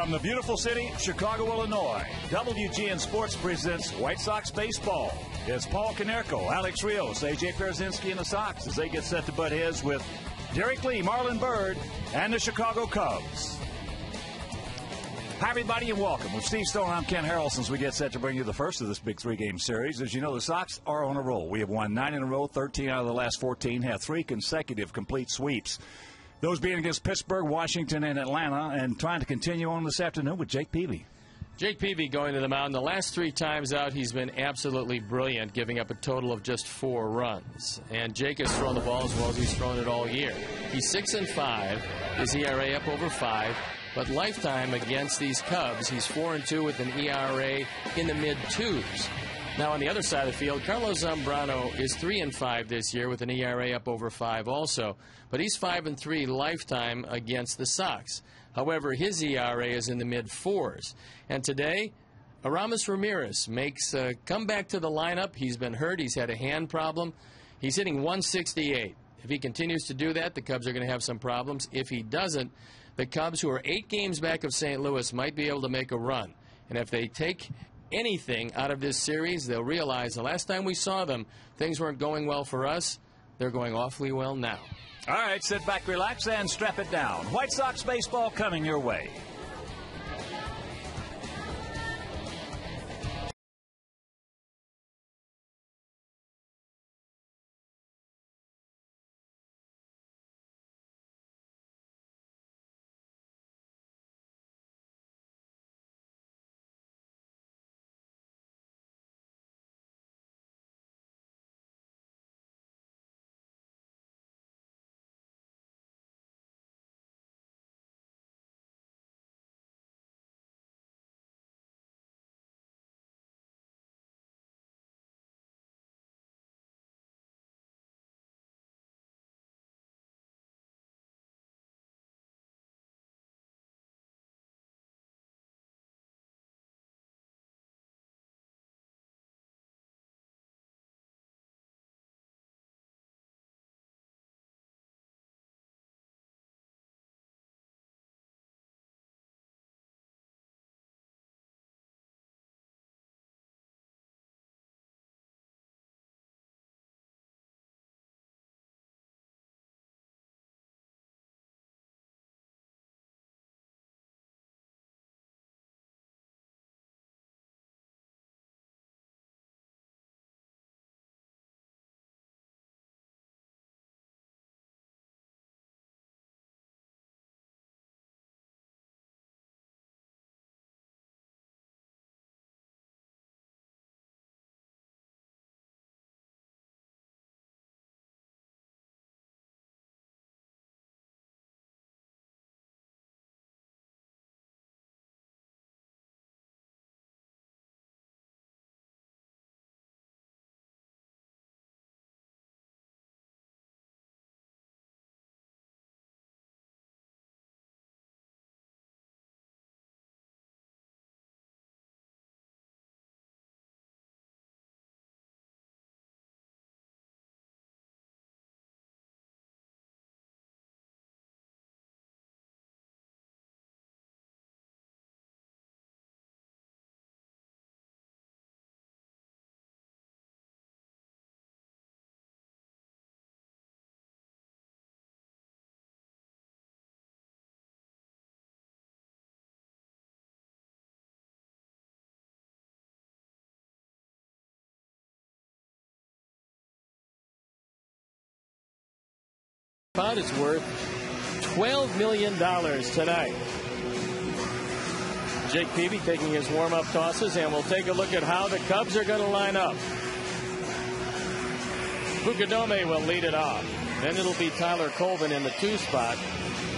From the beautiful city of Chicago, Illinois, WGN Sports presents White Sox Baseball. It's Paul Konerko, Alex Rios, A.J. Pierzynski, and the Sox as they get set to butt heads with Derek Lee, Marlon Byrd, and the Chicago Cubs. Hi, everybody, and welcome. With Steve Stone, I'm Ken Harrelson as we get set to bring you the first of this big three-game series. As you know, the Sox are on a roll. We have won 9 in a row, 13 out of the last 14, have 3 consecutive complete sweeps. Those being against Pittsburgh, Washington, and Atlanta, and trying to continue on this afternoon with Jake Peavy. Jake Peavy going to the mound. The last 3 times out, he's been absolutely brilliant, giving up a total of just 4 runs. And Jake has thrown the ball as well as he's thrown it all year. He's 6-5, his ERA up over 5. But lifetime against these Cubs, he's 4-2 with an ERA in the mid-2s. Now on the other side of the field, Carlos Zambrano is 3-5 this year with an ERA up over 5 also. But he's 5-3 lifetime against the Sox. However, his ERA is in the mid-4s. And today, Aramis Ramirez makes a comeback to the lineup. He's been hurt. He's had a hand problem. He's hitting 168. If he continues to do that, the Cubs are going to have some problems. If he doesn't, the Cubs, who are 8 games back of St. Louis, might be able to make a run. And if they take anything out of this series, they'll realize the last time we saw them, things weren't going well for us. They're going awfully well now. All right, sit back, relax, and strap it down. White Sox baseball coming your way. Pound is worth $12 million tonight. Jake Peavy taking his warm-up tosses, and we'll take a look at how the Cubs are going to line up. Fukudome will lead it off. Then it'll be Tyler Colvin in the 2 spot.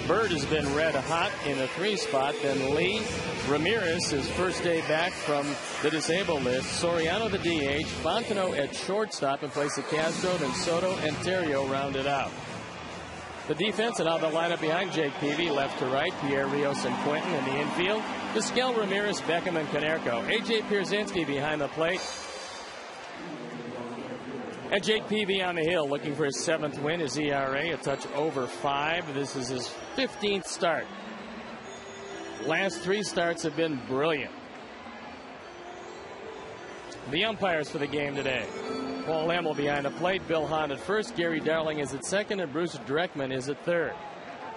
Byrd has been red hot in the 3 spot. Then Lee. Ramirez, his first day back from the disabled list. Soriano the DH. Fontenot at shortstop in place of Castro. Then Soto and Terrio rounded out. The defense and how they'll line up behind Jake Peavy, left to right, Pierre Rios and Quinton in the infield. Vizquel, Ramirez, Beckham, and Konerko. A.J. Pierzynski behind the plate. And Jake Peavy on the hill looking for his 7th win. His ERA a touch over 5. This is his 15th start. Last 3 starts have been brilliant. The umpires for the game today: Paul Hamill behind the plate, Bill Hahn at first, Gary Darling is at second, and Bruce Dreckman is at third.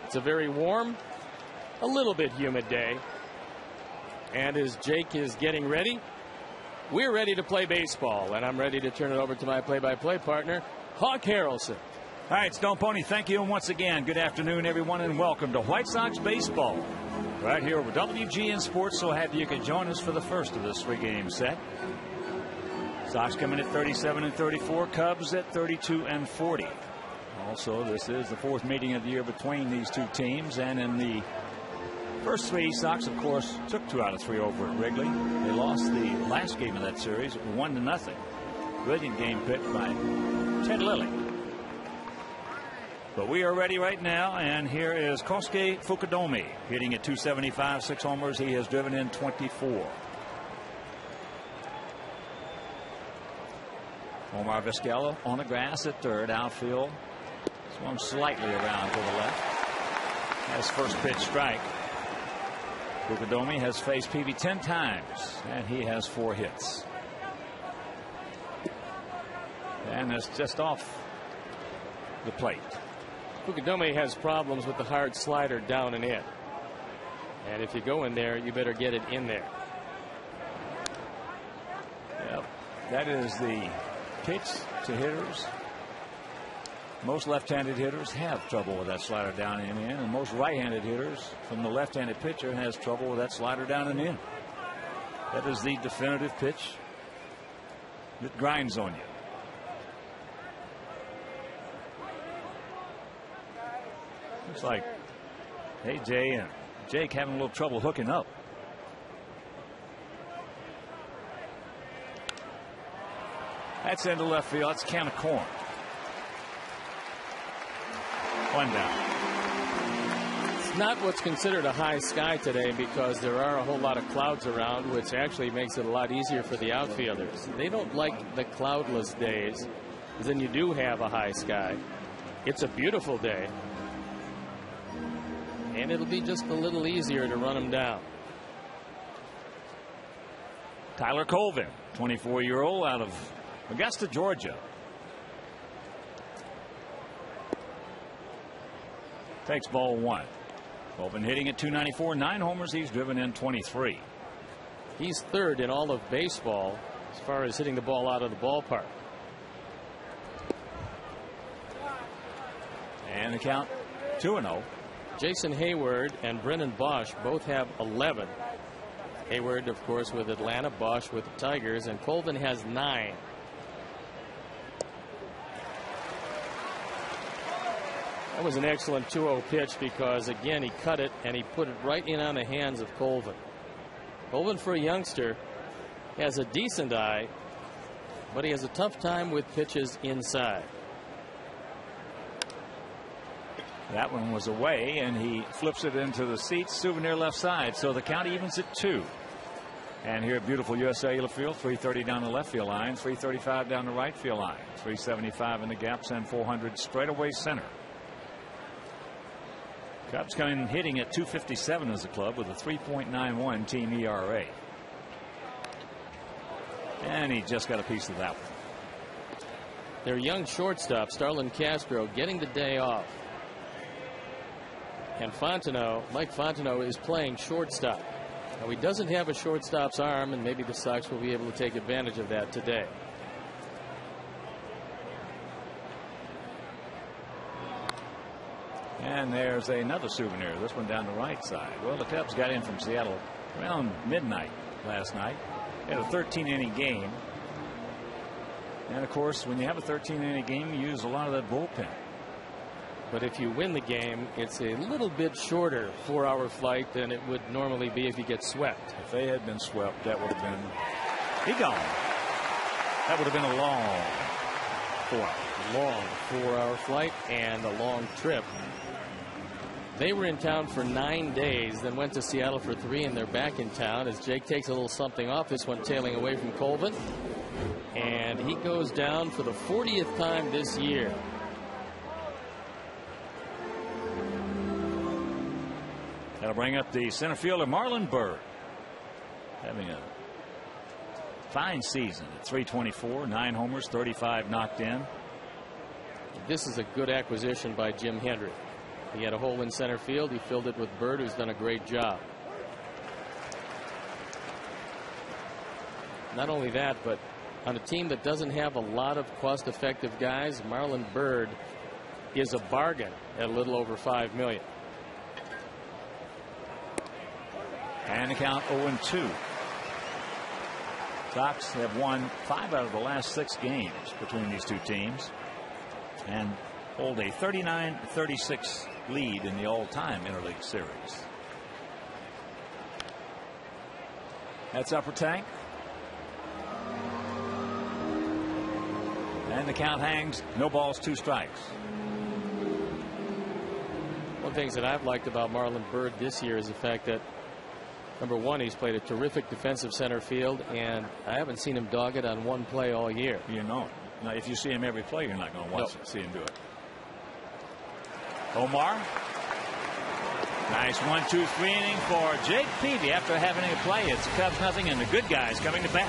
It's a very warm, a little bit humid day. And as Jake is getting ready, we're ready to play baseball, and I'm ready to turn it over to my play-by-play partner, Hawk Harrelson. All right, Stone Pony, thank you, and once again, good afternoon, everyone, and welcome to White Sox baseball. Right here with WGN Sports, so happy you could join us for the first of this 3-game set. Sox coming at 37 and 34, Cubs at 32 and 40. Also, this is the 4th meeting of the year between these two teams, and in the first 3, Sox, of course, took 2 out of 3 over at Wrigley. They lost the last game of that series 1-0. Brilliant game pitched by Ted Lilly. But we are ready right now, and here is Kosuke Fukudome hitting at 275, 6 homers. He has driven in 24. Omar Vizquel on the grass at third, outfield. Swung slightly around to the left. Has first pitch strike. Fukudome has faced PB 10 times, and he has 4 hits. And that's just off the plate. Fukudome has problems with the hard slider down and in. And if you go in there, you better get it in there. Yep, that is the pitch to hitters. Most left-handed hitters have trouble with that slider down and in, and most right-handed hitters from the left-handed pitcher has trouble with that slider down and in. That is the definitive pitch that grinds on you. Looks like AJ and Jake having a little trouble hooking up. That's into left field. That's a can of corn. 1 down. It's not what's considered a high sky today because there are a whole lot of clouds around, which actually makes it a lot easier for the outfielders. They don't like the cloudless days, because then you do have a high sky. It's a beautiful day, and it'll be just a little easier to run them down. Tyler Colvin, 24-year-old out of Augusta, Georgia. Takes ball 1. Colvin hitting at 294, 9 homers. He's driven in 23. He's 3rd in all of baseball as far as hitting the ball out of the ballpark. And the count 2-0. Jason Hayward and Brennan Bosch both have 11. Hayward, of course, with Atlanta, Bosch with the Tigers, and Colvin has 9. That was an excellent 2-0 pitch because, again, he cut it and he put it right in on the hands of Colvin. Colvin, for a youngster, has a decent eye, but he has a tough time with pitches inside. That one was away, and he flips it into the seats, souvenir left side. So the count evens at 2. And here at beautiful US Cellular Field, 330 down the left field line, 335 down the right field line, 375 in the gaps, and 400 straightaway center. Cubs coming hitting at 257 as a club with a 3.91 team ERA. And he just got a piece of that one. Their young shortstop, Starlin Castro, getting the day off. And Mike Fontenot, is playing shortstop. Now, he doesn't have a shortstop's arm, and maybe the Sox will be able to take advantage of that today. And there's another souvenir, this one down the right side. Well, the Cubs got in from Seattle around midnight last night. They had a 13-inning game. And, of course, when you have a 13-inning game, you use a lot of that bullpen. But if you win the game, it's a little bit shorter 4-hour flight than it would normally be if you get swept. If they had been swept, that would have been gone. That would have been a long 4-hour flight and a long trip. They were in town for 9 days, then went to Seattle for 3, and they're back in town as Jake takes a little something off. This one tailing away from Colvin. And he goes down for the 40th time this year. That'll bring up the center fielder, Marlon Byrd, having a fine season at 324, 9 homers, 35 knocked in. This is a good acquisition by Jim Hendry. He had a hole in center field. He filled it with Byrd, who's done a great job. Not only that, but on a team that doesn't have a lot of cost-effective guys, Marlon Byrd is a bargain at a little over $5 million. And the count 0-2. Sox have won 5 out of the last 6 games between these two teams and hold a 39-36 lead in the all-time interleague series. That's upper tank. And the count hangs. No balls, 2 strikes. One of the things that I've liked about Marlon Byrd this year is the fact that, number one, he's played a terrific defensive center field, and I haven't seen him dog it on one play all year. You know. Now, if you see him every play, you're not going to watch it, see him do it. Omar. Nice 1-2-3 inning for Jake Peavy after having a play. It's the Cubs nothing, and the good guys coming to bat.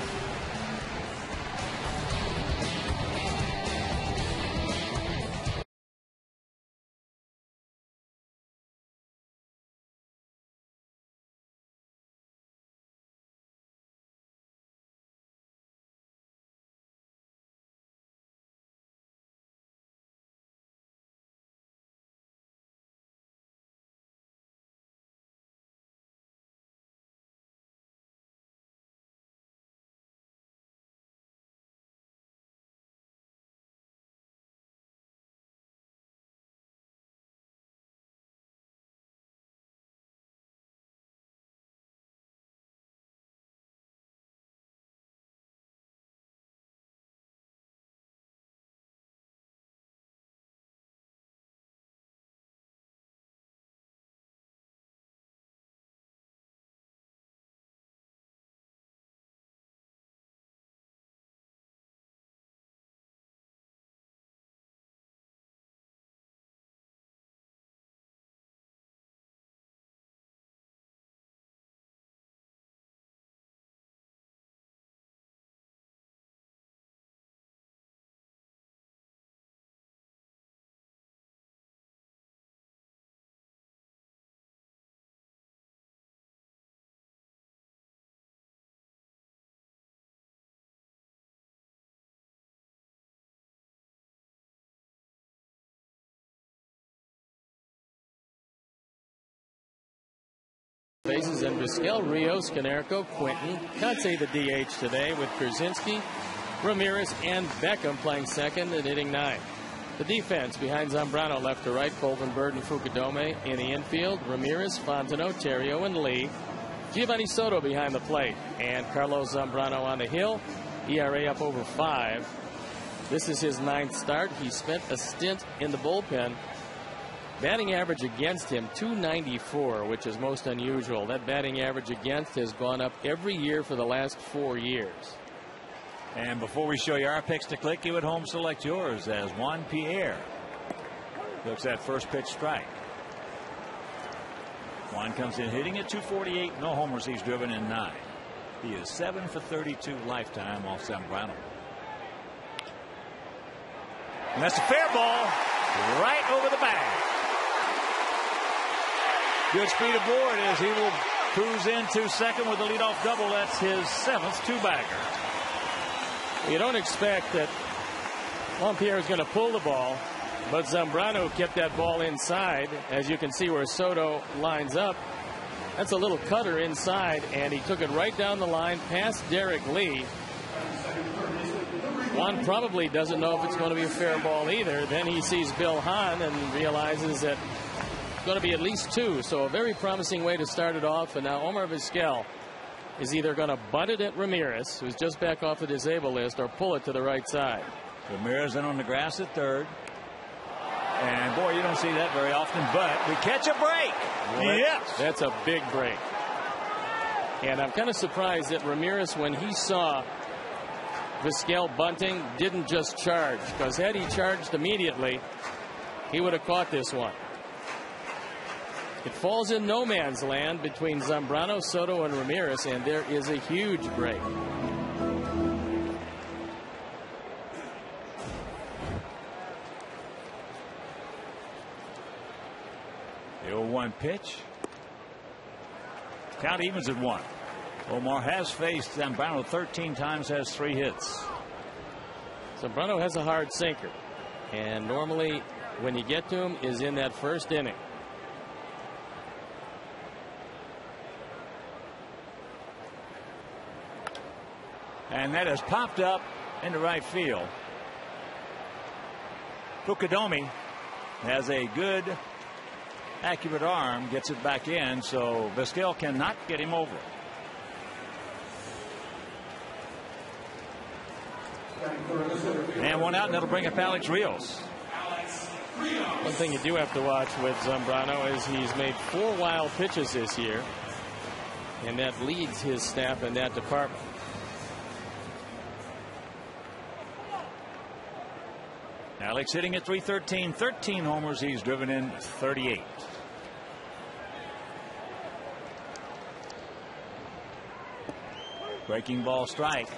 Bases and Vizquel, Rios, Canerco, Quinton, Conte the DH today with Krzyzewski, Ramirez, and Beckham playing second and hitting 9. The defense behind Zambrano left to right, Colvin, Bird, and Fukudome in the infield. Ramirez, Fontenot, Terrio, and Lee. Giovanni Soto behind the plate, and Carlos Zambrano on the hill. ERA up over 5. This is his 9th start. He spent a stint in the bullpen. Batting average against him, .294, which is most unusual. That batting average against has gone up every year for the last 4 years. And before we show you our picks to click, you at home select yours as Juan Pierre looks at first pitch strike. Juan comes in hitting at .248, no homers he's driven in 9. He is 7 for 32 lifetime off Zambrano. And that's a fair ball right over the bag. Good speed aboard as he will cruise into second with a leadoff double. That's his 7th two-bagger. You don't expect that Juan Pierre is going to pull the ball, but Zambrano kept that ball inside. As you can see where Soto lines up, that's a little cutter inside, and he took it right down the line past Derek Lee. Juan probably doesn't know if it's going to be a fair ball either. Then he sees Bill Hahn and realizes that it's going to be at least 2. So a very promising way to start it off. And now Omar Vizquel is either going to bunt it at Ramirez, who's just back off the disabled list, or pull it to the right side. Ramirez in on the grass at third. And boy, you don't see that very often, but we catch a break. Well, yes. That's a big break. And I'm kind of surprised that Ramirez, when he saw Vizquel bunting, didn't just charge, because had he charged immediately, he would have caught this one. It falls in no man's land between Zambrano, Soto, and Ramirez, and there is a huge break. The 0-1 pitch. Count evens at 1. Omar has faced Zambrano 13 times, has 3 hits. Zambrano has a hard sinker, and normally when you get to him is in that first inning. And that has popped up into right field. Fukudomi has a good, accurate arm, gets it back in, so Vizquel cannot get him over. And 1 out, and that'll bring up Alex Rios. One thing you do have to watch with Zambrano is he's made 4 wild pitches this year, and that leads his staff in that department. Alex hitting at .313, 13 homers. He's driven in 38. Breaking ball strike.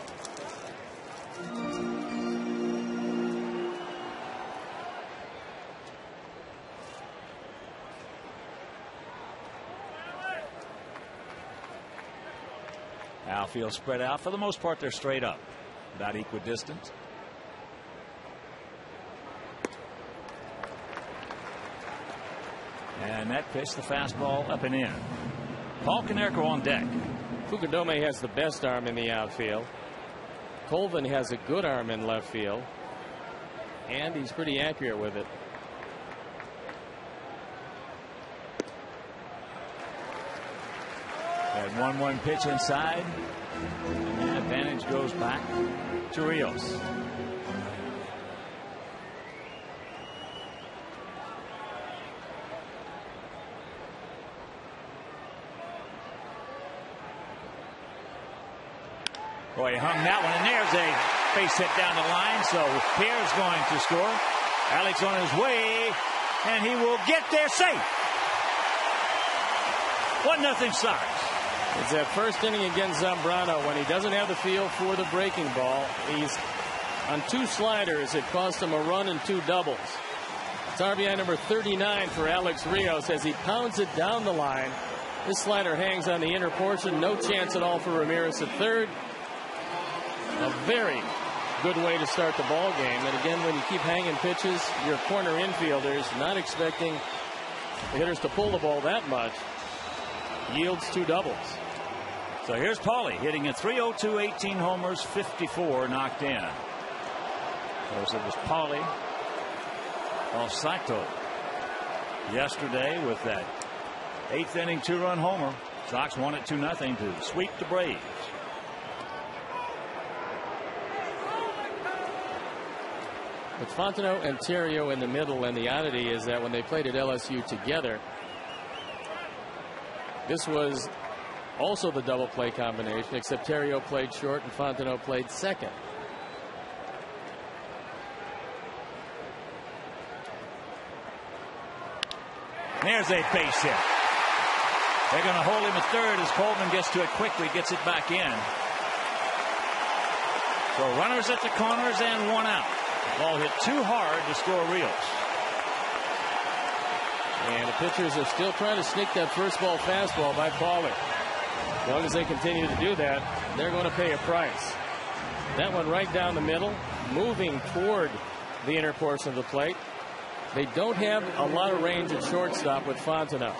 Outfield spread out. For the most part, they're straight up, about equidistant. And that pitch, the fastball, up and in. Paul Konerko on deck. Fukudomi has the best arm in the outfield. Colvin has a good arm in left field, and he's pretty accurate with it. That 1-1 pitch inside, and the advantage goes back to Rios. Boy, he hung that one, and there's a base hit down the line, so Pierre's going to score. Alex on his way, and he will get there safe. 1-0 Sox. It's that first inning against Zambrano when he doesn't have the feel for the breaking ball. He's on 2 sliders. It cost him a run and 2 doubles. It's RBI number 39 for Alex Rios as he pounds it down the line. This slider hangs on the inner portion. No chance at all for Ramirez at third. A very good way to start the ball game. And again, when you keep hanging pitches, your corner infielders not expecting the hitters to pull the ball that much, yields 2 doubles. So here's Paulie hitting at .302, 18 homers, 54 knocked in. Of course, it was Paulie off Saito yesterday with that 8th inning 2-run homer. Sox won it 2-0 to sweep the Braves. With Fontenot and Theriot in the middle, and the oddity is that when they played at LSU together, this was also the double play combination, except Theriot played short and Fontenot played second. There's a base hit. They're going to hold him at third as Coleman gets to it quickly, gets it back in. So runners at the corners and 1 out. Ball hit too hard to score Rios. And the pitchers are still trying to sneak that first ball fastball by Pollard. As long as they continue to do that, they're going to pay a price. That one right down the middle, moving toward the inner portion of the plate. They don't have a lot of range at shortstop with Fontenot.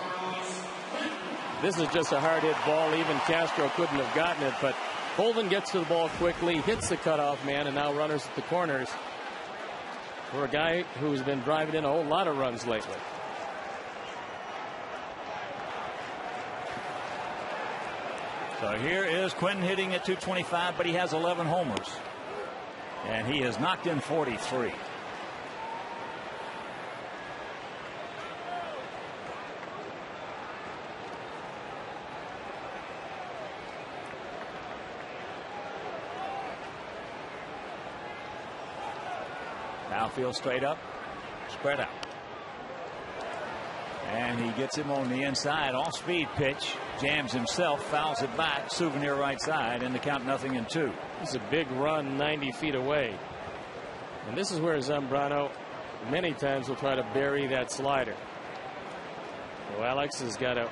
This is just a hard hit ball. Even Castro couldn't have gotten it, but Colvin gets to the ball quickly, hits the cutoff man, and now runners at the corners for a guy who's been driving in a whole lot of runs lately. So here is Quinn hitting at .225, but he has 11 homers. And he has knocked in 43. Outfield straight up, spread out. And he gets him on the inside, off-speed pitch, jams himself, fouls it back, souvenir right side, and the count 0-2. It's a big run 90 feet away. And this is where Zambrano many times will try to bury that slider. So Alex has got to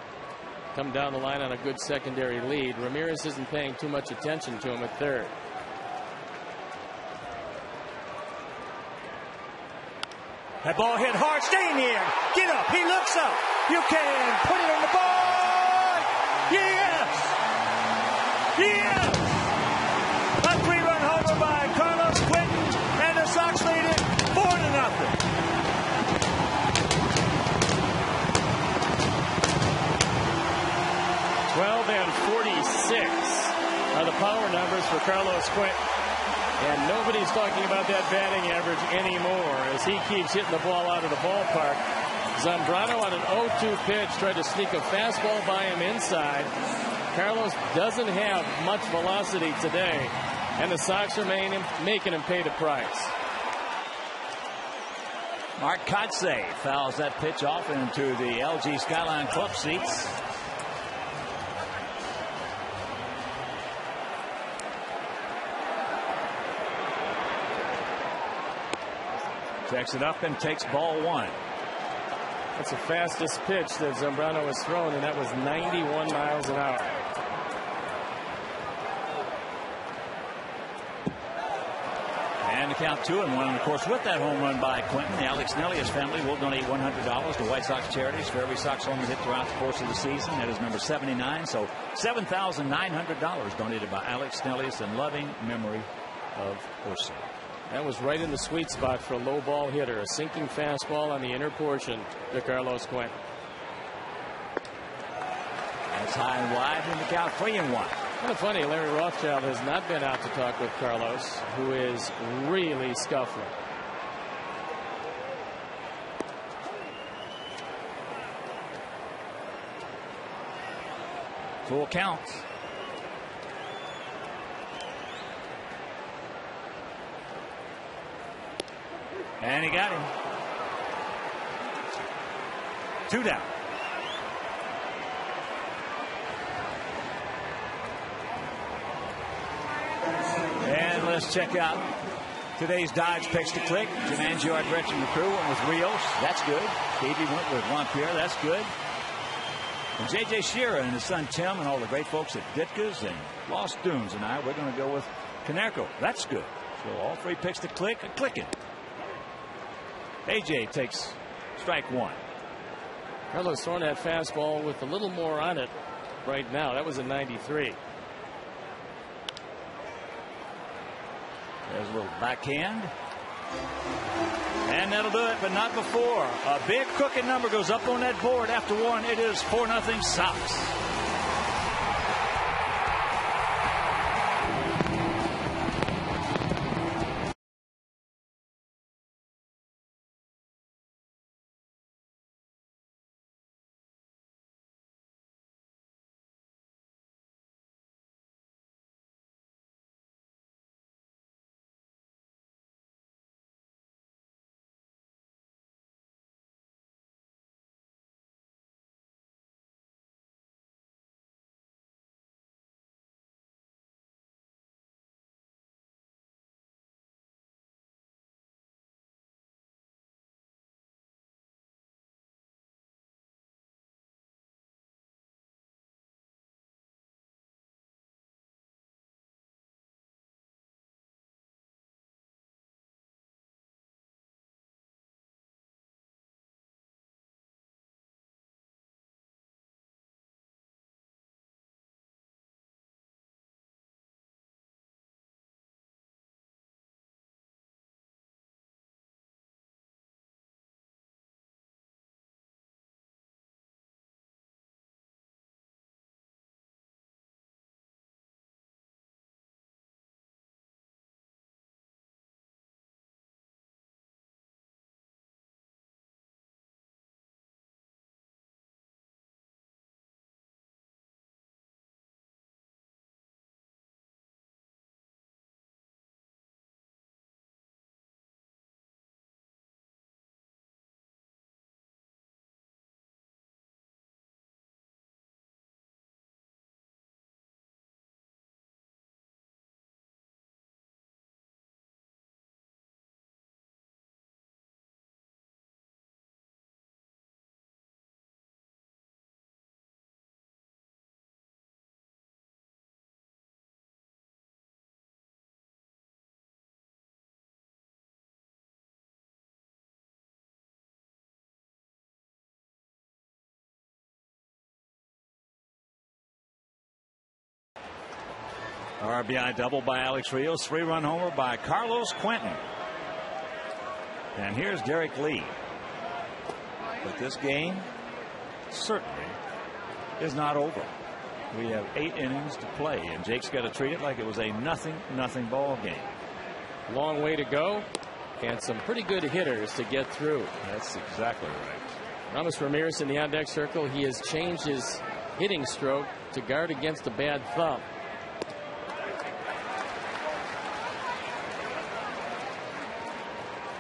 come down the line on a good secondary lead. Ramirez isn't paying too much attention to him at third. That ball hit hard, stay in the air, get up, he looks up, you can put it on the board, yes, yes, a 3-run homer by Carlos Quentin, and the Sox lead it 4-0. And 46 are the power numbers for Carlos Quentin. And nobody's talking about that batting average anymore as he keeps hitting the ball out of the ballpark. Zambrano on an 0-2 pitch tried to sneak a fastball by him inside. Carlos doesn't have much velocity today, and the Sox are making him pay the price. Mark Kotsay fouls that pitch off into the LG Skyline Club seats. Checks it up and takes ball one. That's the fastest pitch that Zambrano has thrown, and that was 91 miles an hour. And the count 2-1. And of course, with that home run by Quentin, the Alex Nelius family will donate $100 to White Sox charities for every Sox home hit throughout the course of the season. That is number 79. So $7,900 donated by Alex Nelius in loving memory of Ursa. That was right in the sweet spot for a low ball hitter. A sinking fastball on the inner portion to Carlos Quentin. That's high and wide, and the count 3-1. Kind of funny, Larry Rothschild has not been out to talk with Carlos, who is really scuffling. Full count. And he got him. 2 down. And let's check out today's Dodge picks to click. Jumanji, our director and the crew, went with Rios. That's good. Davey went with Juan Pierre. That's good. And J.J. Shearer and his son Tim and all the great folks at Ditka's and Lost Dunes and I, we're going to go with Canerco. That's good. So all 3 picks to click and clicking. AJ takes strike 1. Carlos throwing that fastball with a little more on it right now. That was a 93. There's a little backhand. And that'll do it, but not before. A big crooked number goes up on that board after 1. It is 4-0 Sox. RBI double by Alex Rios. 3-run homer by Carlos Quentin. And here's Derek Lee. But this game certainly is not over. We have 8 innings to play, and Jake's got to treat it like it was a nothing ball game. Long way to go, and some pretty good hitters to get through. That's exactly right. Ramos Ramirez in the on-deck circle. He has changed his hitting stroke to guard against a bad thumb.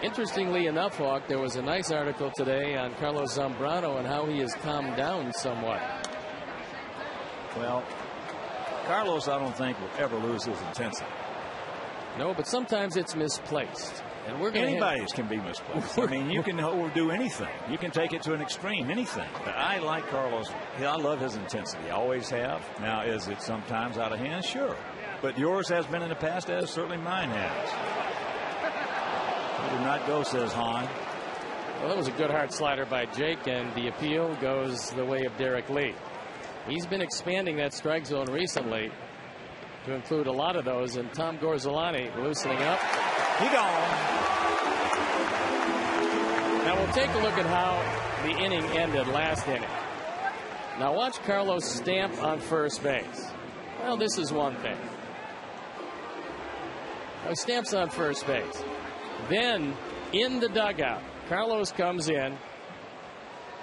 Interestingly enough, Hawk, there was a nice article today on Carlos Zambrano and how he has calmed down somewhat. Well, Carlos, I don't think will ever lose his intensity. No, but sometimes it's misplaced. And we're anybody's can be misplaced. I mean, you can overdo anything. You can take it to an extreme, anything. But I like Carlos. I love his intensity. I always have. Now, is it sometimes out of hand? Sure. But yours has been in the past, as certainly mine has. It did not go, says Hahn. Well, that was a good hard slider by Jake, and the appeal goes the way of Derek Lee. He's been expanding that strike zone recently to include a lot of those, and Tom Gorzolani loosening up. He gone. Now we'll take a look at how the inning ended last inning. Now watch Carlos stamp on first base. Well, this is one thing. He stamps on first base. Then in the dugout, Carlos comes in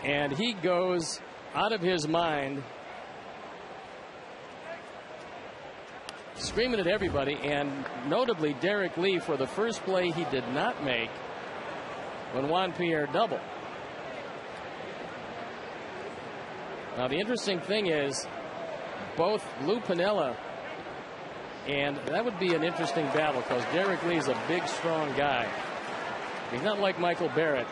and he goes out of his mind, screaming at everybody, and notably Derek Lee for the first play he did not make when Juan Pierre doubled. Now the interesting thing is both Lou Piniella, and that would be an interesting battle because Derek Lee's a big, strong guy. He's not like Michael Barrett,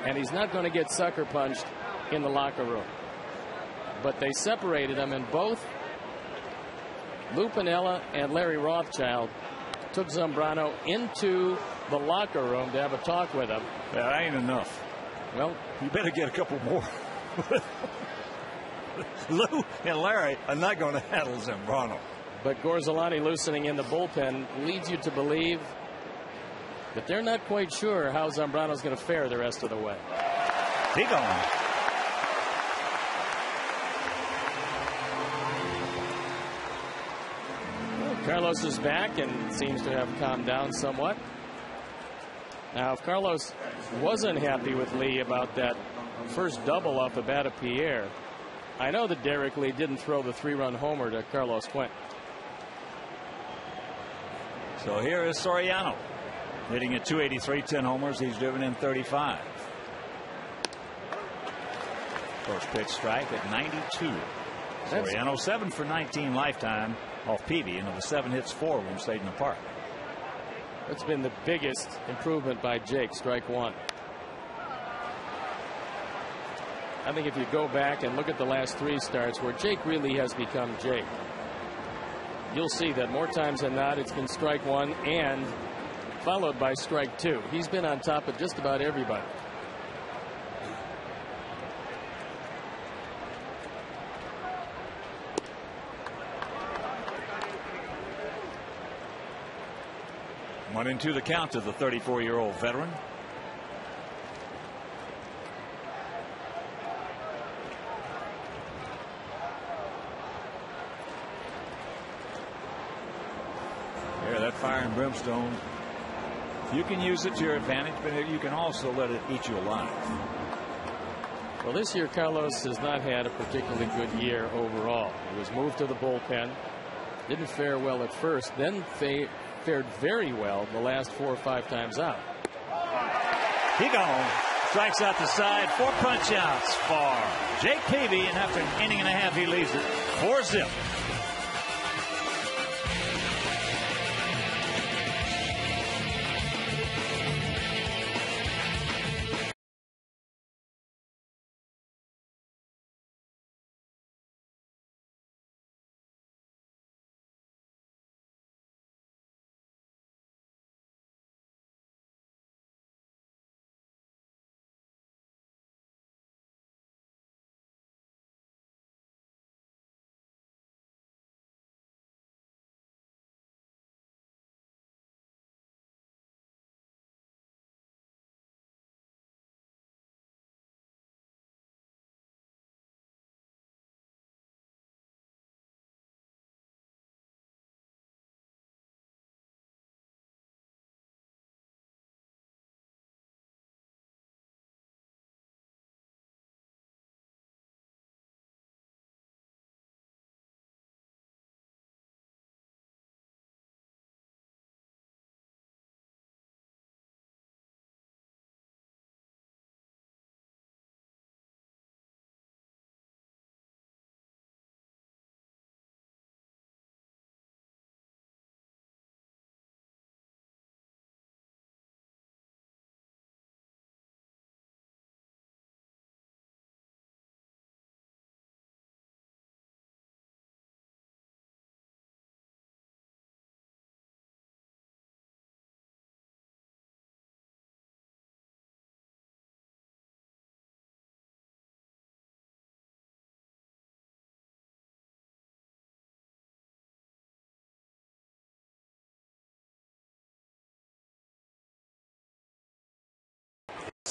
and he's not going to get sucker punched in the locker room. But they separated them, and both Lou Piniella and Larry Rothschild took Zambrano into the locker room to have a talk with him. That ain't enough. Well, you better get a couple more. Lou and Larry are not going to handle Zambrano. But Gorzolani loosening in the bullpen leads you to believe that they're not quite sure how Zambrano's going to fare the rest of the way. He gone. Well, Carlos is back and seems to have calmed down somewhat. Now, if Carlos wasn't happy with Lee about that first double off the bat of Pierre, I know that Derek Lee didn't throw the 3-run homer to Carlos Quentin. So here is Soriano hitting at .283, 10 homers. He's driven in 35. First pitch strike at 92. Soriano 7 for 19 lifetime off Peavy, and of the 7 hits, 4 of them stayed in the park. That's been the biggest improvement by Jake. Strike one. I think if you go back and look at the last 3 starts where Jake really has become Jake, you'll see that more times than not it's been strike one and followed by strike 2. He's been on top of just about everybody. One and two the count to the 34-year-old veteran. There, that fire and brimstone. You can use it to your advantage, but you can also let it eat you alive. Well, this year Carlos has not had a particularly good year overall. He was moved to the bullpen, didn't fare well at first, then fared very well the last 4 or 5 times out. He gone. Strikes out the side. 4 punch outs for Jake Peavy, and after an inning and a half he leaves it 4-0.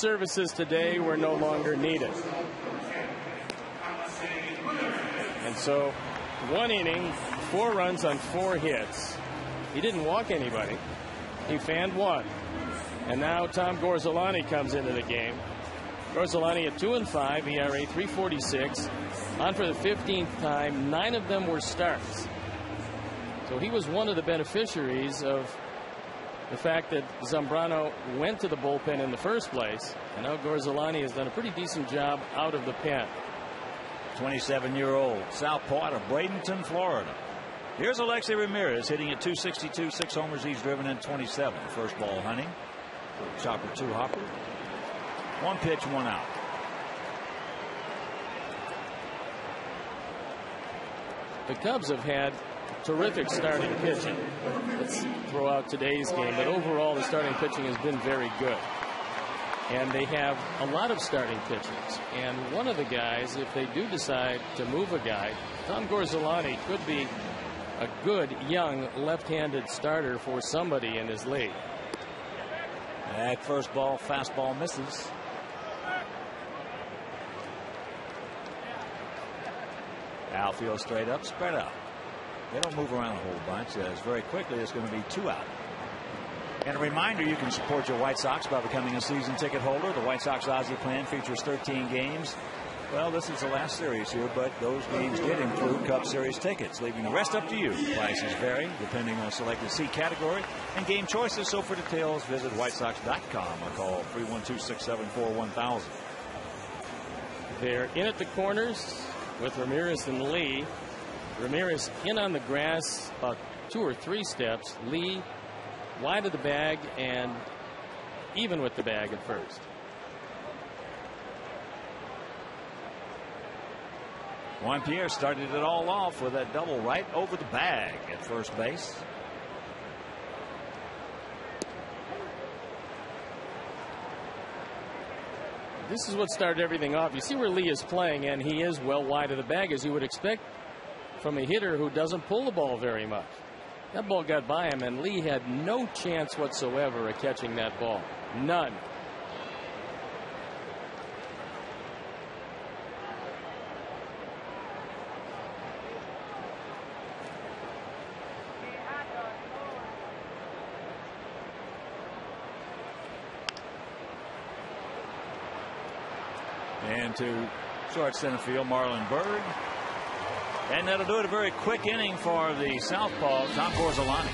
services today were no longer needed. And so 1 inning, 4 runs on 4 hits. He didn't walk anybody. He fanned 1. And now Tom Gorzolani comes into the game. Gorzolani at 2-5, ERA 3.46. On for the 15th time. 9 of them were starts. So he was one of the beneficiaries of the fact that Zambrano went to the bullpen in the first place. And now Gorzolani has done a pretty decent job out of the pen. 27-year-old southpaw out of Bradenton, Florida. Here's Alexei Ramirez hitting at 262, 6 homers. He's driven in 27. First ball hunting. Chopper 2 hopper. 1 pitch, 1 out. The Cubs have had terrific starting pitching. Let's throw out today's game, but overall the starting pitching has been very good. And they have a lot of starting pitchers. And one of the guys, if they do decide to move a guy, Tom Gorzolani could be a good young left-handed starter for somebody in his league. That first ball, fastball misses. Outfield straight up, spread out. They don't move around a whole bunch. As very quickly, it's going to be 2 out. And a reminder, you can support your White Sox by becoming a season ticket holder. The White Sox Aussie plan features 13 games. Well, this is the last series here, but those games did include Cup Series tickets, leaving the rest up to you. Prices vary depending on selected seat category and game choices. So for details, visit whitesox.com or call 312-674-1000. They're in at the corners with Ramirez and Lee. Ramirez in on the grass about 2 or 3 steps. Lee wide of the bag and even with the bag at first. Juan Pierre started it all off with that double right over the bag at first base. This is what started everything off. You see where Lee is playing, and he is well wide of the bag, as you would expect from a hitter who doesn't pull the ball very much. That ball got by him, and Lee had no chance whatsoever of catching that ball. None. And to short center field, Marlon Byrd. And that'll do it. A very quick inning for the southpaw, Tom Gorzolani.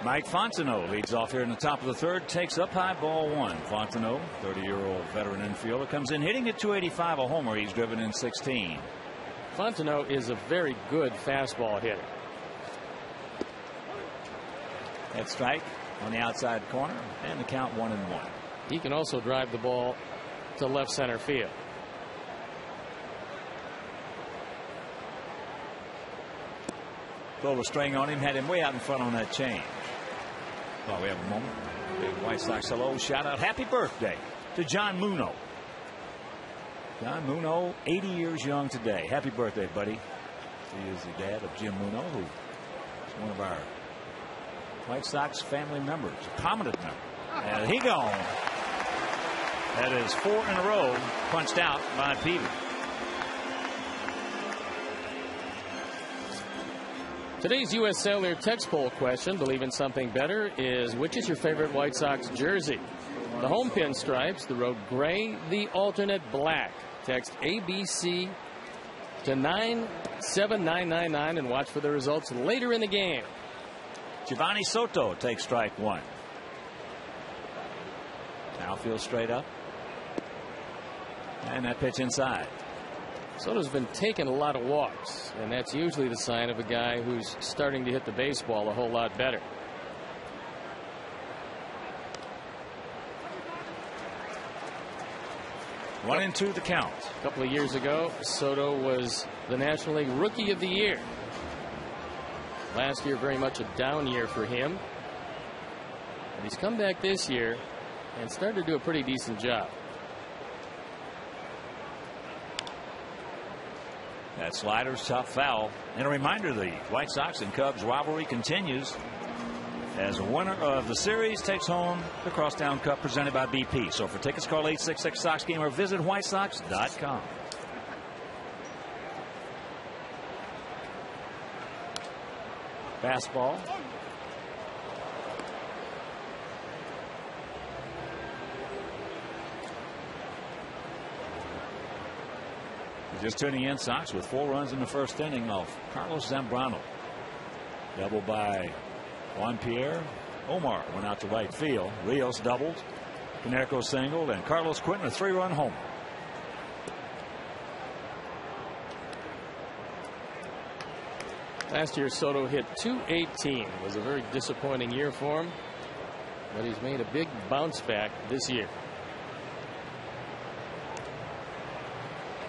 Mike Fontenot leads off here in the top of the third, takes up high, ball one. Fontenot, 30-year-old veteran infielder, comes in hitting at 285, a homer. He's driven in 16. Fontenot is a very good fastball hitter. That strike on the outside corner, and the count 1-1. He can also drive the ball to left center field. Pulled a string on him, had him way out in front on that change. Well, we have a moment. Big White Sox hello, shout out, happy birthday to John Muno. John Muno, 80 years young today. Happy birthday, buddy. He is the dad of Jim Muno, who is one of our White Sox family members, a prominent member. And he gone. That is 4 in a row punched out by Peter. Today's U.S. Cellular text poll question, believe in something better, is which is your favorite White Sox jersey? The home pinstripes, the road gray, the alternate black. Text ABC to 97999 and watch for the results later in the game. Giovanni Soto takes strike one. Outfield straight up. And that pitch inside. Soto's been taking a lot of walks, and that's usually the sign of a guy who's starting to hit the baseball a whole lot better. One and two the count. A couple of years ago, Soto was the National League Rookie of the Year. Last year, very much a down year for him. And he's come back this year and started to do a pretty decent job. That slider's tough foul. And a reminder, the White Sox and Cubs rivalry continues as a winner of the series takes home the Crosstown Cup presented by BP. So for tickets, call 866-SOX-GAME or visit whitesox.com. Fastball. Just tuning in, Sox with 4 runs in the first inning off Carlos Zambrano. Double by Juan Pierre. Omar went out to right field. Rios doubled. Canerco singled, and Carlos Quentin a 3-run homer. Last year, Soto hit .218. It was a very disappointing year for him, but he's made a big bounce back this year.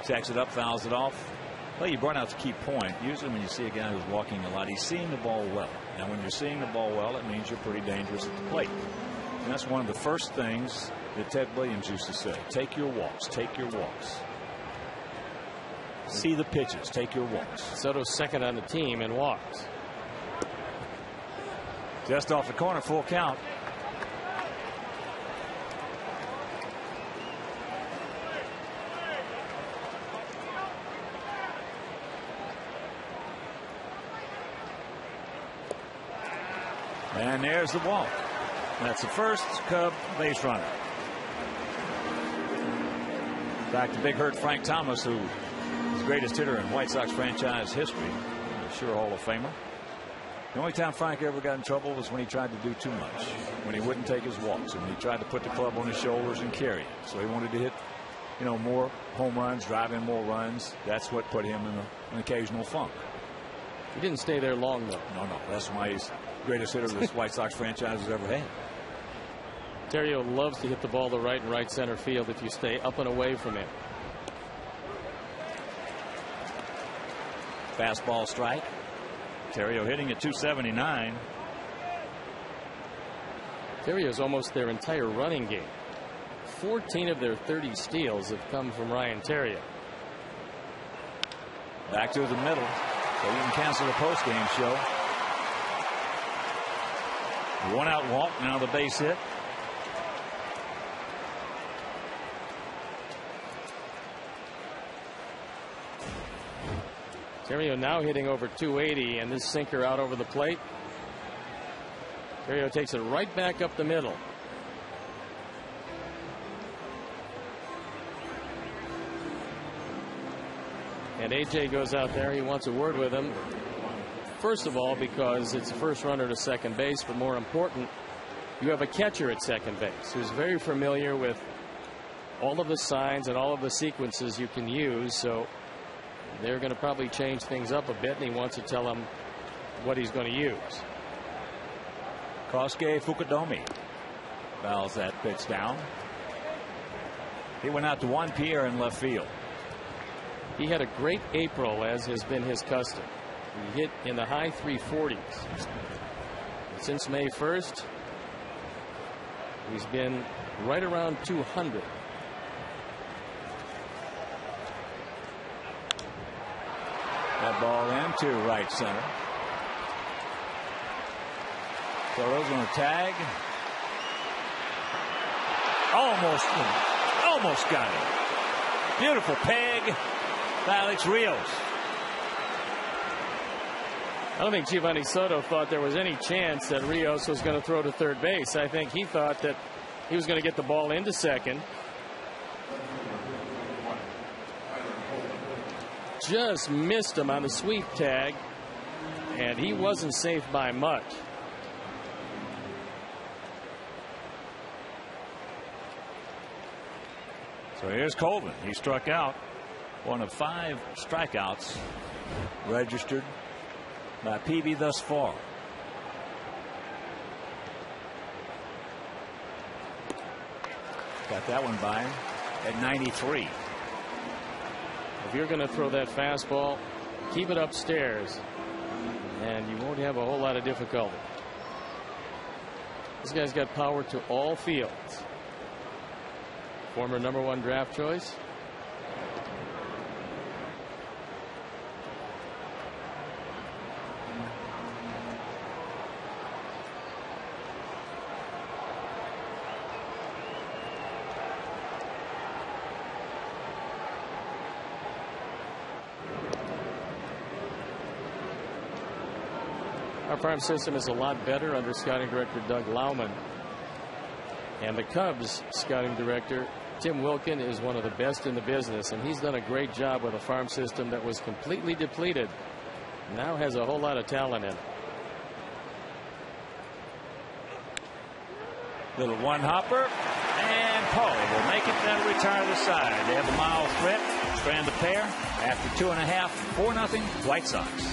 Checks it up, fouls it off. Well, you brought out the key point. Usually when you see a guy who's walking a lot, he's seeing the ball well. Now, when you're seeing the ball well, it means you're pretty dangerous at the plate. And that's one of the first things that Ted Williams used to say. Take your walks. Take your walks. See the pitches. Take your walks. Soto's second on the team in walks. Just off the corner, full count. And there's the walk. That's the first Cub base runner. Back to big hurt Frank Thomas, who is the greatest hitter in White Sox franchise history. A sure Hall of Famer. The only time Frank ever got in trouble was when he tried to do too much. When he wouldn't take his walks, and when he tried to put the club on his shoulders and carry it. So he wanted to hit, more home runs, drive in more runs. That's what put him in an occasional funk. He didn't stay there long, though. No. That's why he's the greatest hitter this White Sox franchise has ever had. Terrio loves to hit the ball to right and right center field if you stay up and away from him. Fastball strike. Terrio hitting at 279. Terrio's almost their entire running game. 14 of their 30 steals have come from Ryan Terrio. Back to the middle. So you can cancel the post-game show. One out walk, now the base hit. Terrio now hitting over 280, and this sinker out over the plate. Terrio takes it right back up the middle. And AJ goes out there. He wants a word with him. First of all, because it's the first runner to second base, but more important, you have a catcher at second base who's very familiar with all of the signs and all of the sequences you can use. So they're going to probably change things up a bit, and he wants to tell him what he's going to use. Kosuke Fukudomi fouls that pitch down. He went out to Juan Pierre in left field. He had a great April, as has been his custom. He hit in the high 340s. Since May 1st, he's been right around 200. That ball into right center. Soto's on a tag. Almost got it. Beautiful peg by Alex Rios. I don't think Giovanni Soto thought there was any chance that Rios was going to throw to third base. I think he thought that he was going to get the ball into second. Just missed him on the sweep tag, and he wasn't safe by much. So here's Colvin. He struck out. One of 5 strikeouts registered by PB thus far. Got that one by him at 93. If you're going to throw that fastball, keep it upstairs, and you won't have a whole lot of difficulty. This guy's got power to all fields. Former #1 draft choice. Our farm system is a lot better under scouting director Doug Lauman. And the Cubs scouting director Tim Wilkin is one of the best in the business, and he's done a great job with a farm system that was completely depleted. Now has a whole lot of talent in it. Little one hopper, and Paulie will make it down to retire to the side. They have a mile threat, strand the pair after 2.5, 4-0 White Sox.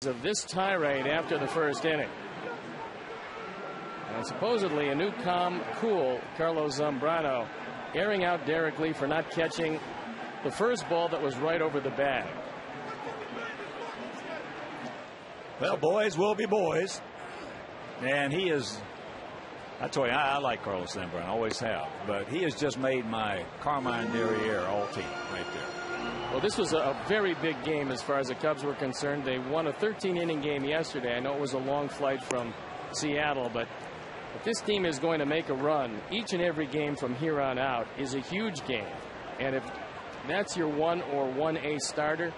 Of this tirade after the first inning. And supposedly a new cool Carlos Zambrano airing out Derek Lee for not catching the first ball that was right over the bag. Well, boys will be boys. And he is, I tell you, I like Carlos Zambrano, always have. But he has just made my Carmine Derriere all-team right there. Well, this was a very big game as far as the Cubs were concerned. They won a 13-inning game yesterday. I know it was a long flight from Seattle, but if this team is going to make a run, each and every game from here on out is a huge game. And if that's your 1 or 1A starter,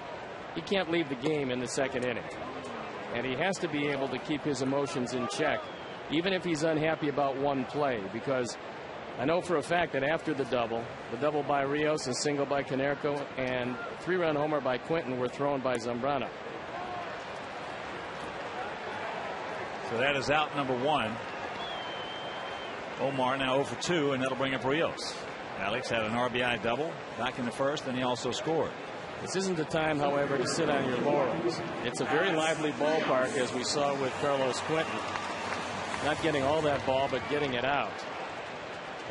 he can't leave the game in the second inning. And he has to be able to keep his emotions in check, even if he's unhappy about one play, because I know for a fact that after the double by Rios, a single by Konerko, and 3-run homer by Quinton were thrown by Zambrano. So that is out number 1. Omar now 0 for 2, and that'll bring up Rios. Alex had an RBI double back in the first, and he also scored. This isn't the time, however, to sit on your laurels. It's a very lively ballpark, as we saw with Carlos Quinton. Not getting all that ball, but getting it out.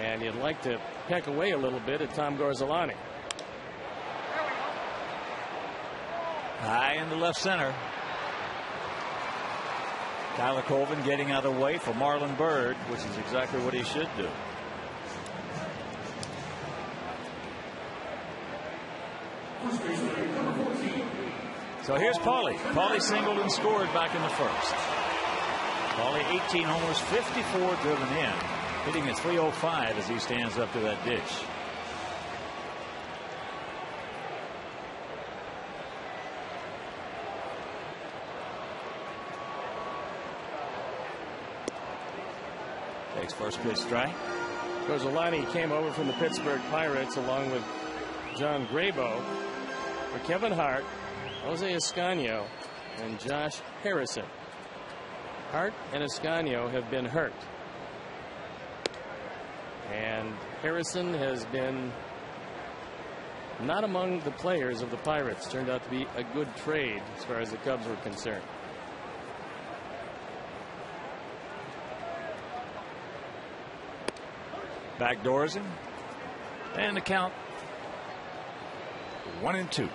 And you'd like to peck away a little bit at Tom Gorzolani. High into left center. Tyler Colvin getting out of the way for Marlon Byrd, which is exactly what he should do. So here's Paulie. Paulie singled and scored back in the first. Paulie 18 homers, 54 driven in, hitting at 305 as he stands up to that dish. Takes first pitch strike. Gorzolani came over from the Pittsburgh Pirates along with John Grabo for Kevin Hart, Jose Escanio, and Josh Harrison. Hart and Escanio have been hurt. And Harrison has been not among the players of the Pirates. Turned out to be a good trade as far as the Cubs were concerned. Backdoors him. And the count 1-2.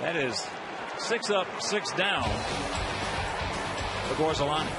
That is 6 up, 6 down for Gorzolani.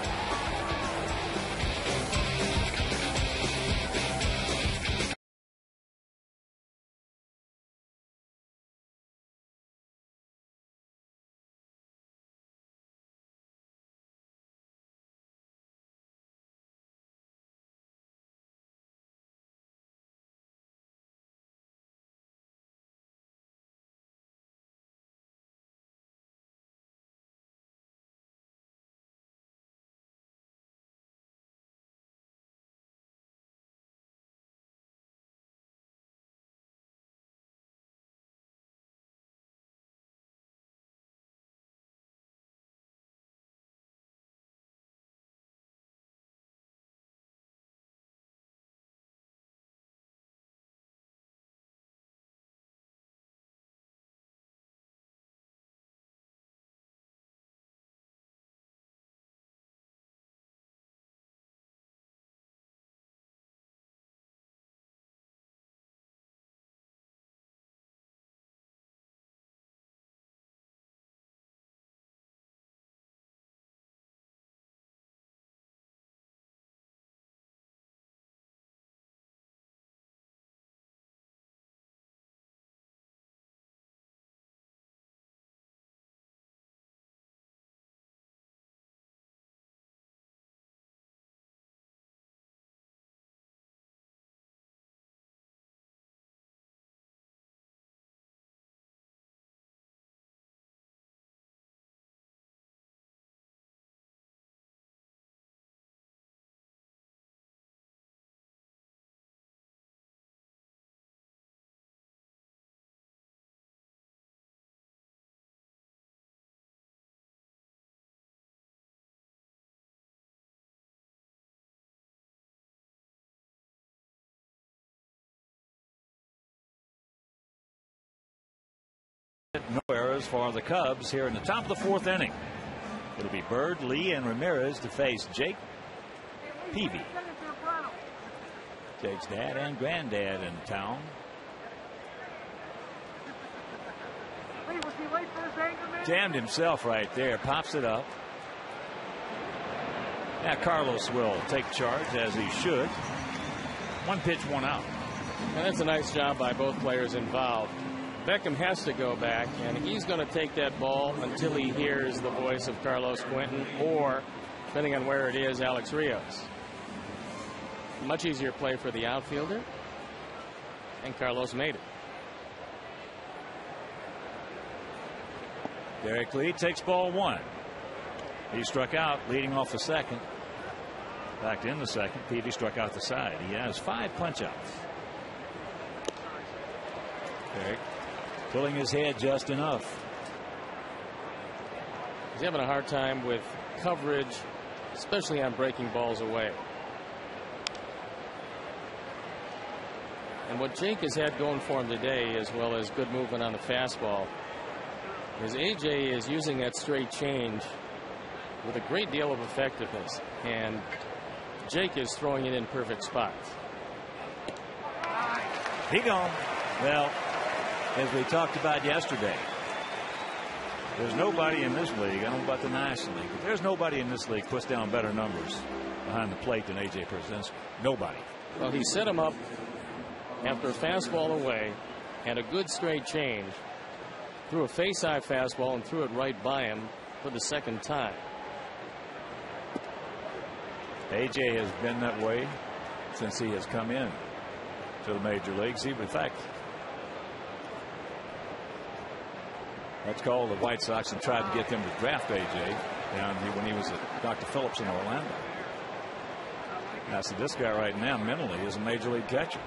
No errors for the Cubs here in the top of the 4th inning. It'll be Bird, Lee, and Ramirez to face Jake Peavy. Jake's dad and granddad in town. Jammed himself right there. Pops it up. Now Carlos will take charge, as he should. 1 pitch, 1 out. And that's a nice job by both players involved. Beckham has to go back, and he's going to take that ball until he hears the voice of Carlos Quentin, or, depending on where it is, Alex Rios. Much easier play for the outfielder, and Carlos made it. Derek Lee takes ball 1. He struck out leading off the second. Back in the second, Peavy struck out the side. He has 5 punch-outs. Derek pulling his head just enough. He's having a hard time with coverage, especially on breaking balls away. And what Jake has had going for him today, as well as good movement on the fastball, is AJ is using that straight change with a great deal of effectiveness, and Jake is throwing it in perfect spots. He gone. Well, as we talked about yesterday, there's nobody in this league, I don't know about the National League, but there's nobody in this league puts down better numbers behind the plate than AJ Pierzynski. Nobody. Well, he set him up after a fastball away and a good straight change, threw a face-high fastball and threw it right by him for the second time. AJ has been that way since he has come in to the major leagues. In fact, that's called the White Sox and tried to get them to draft AJ down when he was at Dr. Phillips in Orlando. Now, so this guy right now mentally is a major league catcher.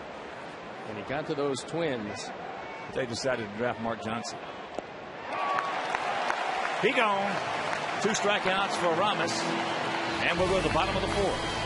And he got to those Twins. They decided to draft Mark Johnson. He gone. 2 strikeouts for Ramos. And we'll go to the bottom of the 4th.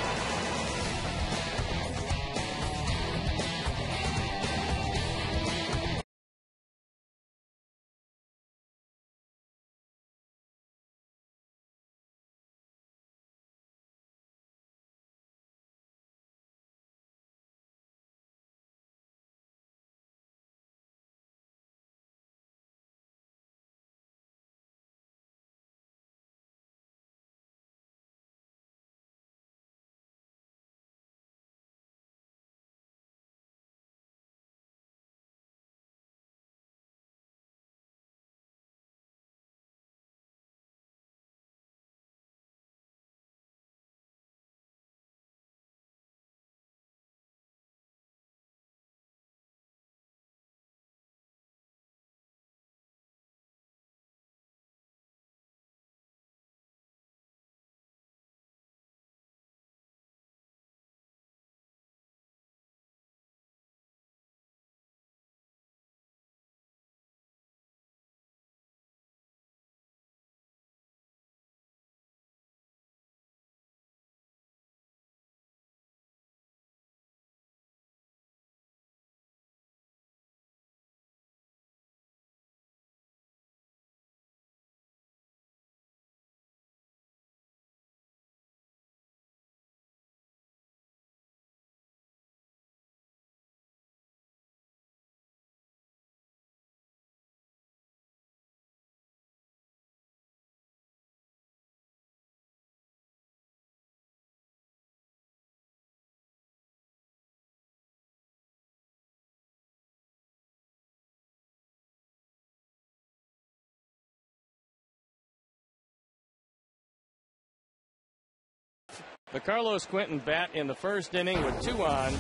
The Carlos Quentin bat in the first inning with 2 on.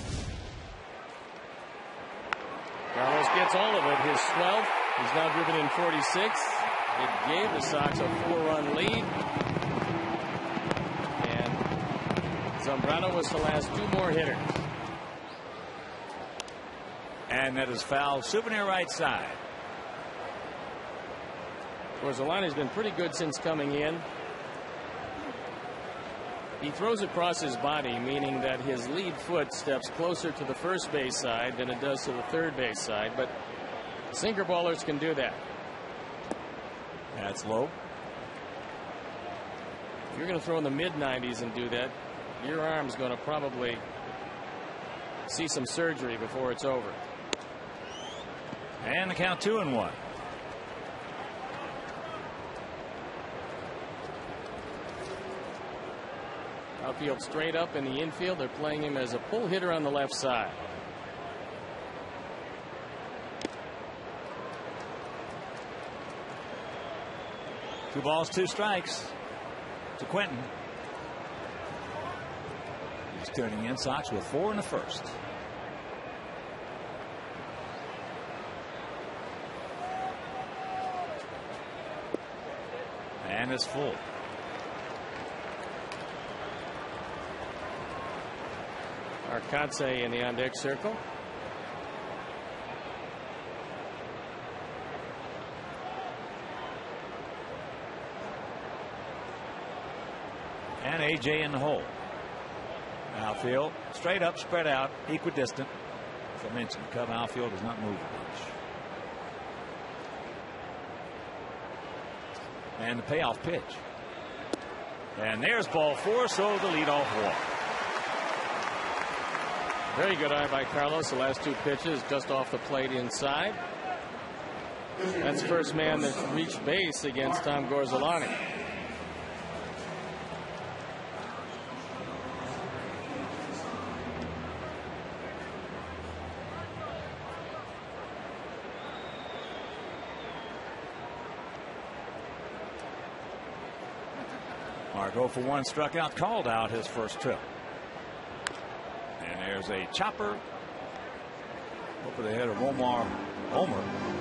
Carlos gets all of it, his 12th. He's now driven in 46. It gave the Sox a 4-run lead. And Zambrano was the last 2 more hitters. And that is foul. Souvenir right side. Of course, Alani's been pretty good since coming in. He throws across his body, meaning that his lead foot steps closer to the first base side than it does to the third base side. But sinker ballers can do that. That's low. If you're going to throw in the mid-90s and do that, your arm's going to probably see some surgery before it's over. And the count 2-1. Outfield straight up in the infield. They're playing him as a pull hitter on the left side. Two balls, two strikes to Quentin. He's turning in. Sox with 4 in the first. And it's full. Arcance in the on-deck circle. And AJ in the hole. Outfield straight up, spread out, equidistant. As I mentioned, the Cub outfield does not move much. And the payoff pitch. And there's ball 4, so the leadoff walk. Very good eye by Carlos. The last 2 pitches just off the plate inside. That's the first man that's reached base against Tom Gorzolani. Margot for 1 struck out, called out his first trip. And there's a chopper over the head of Omer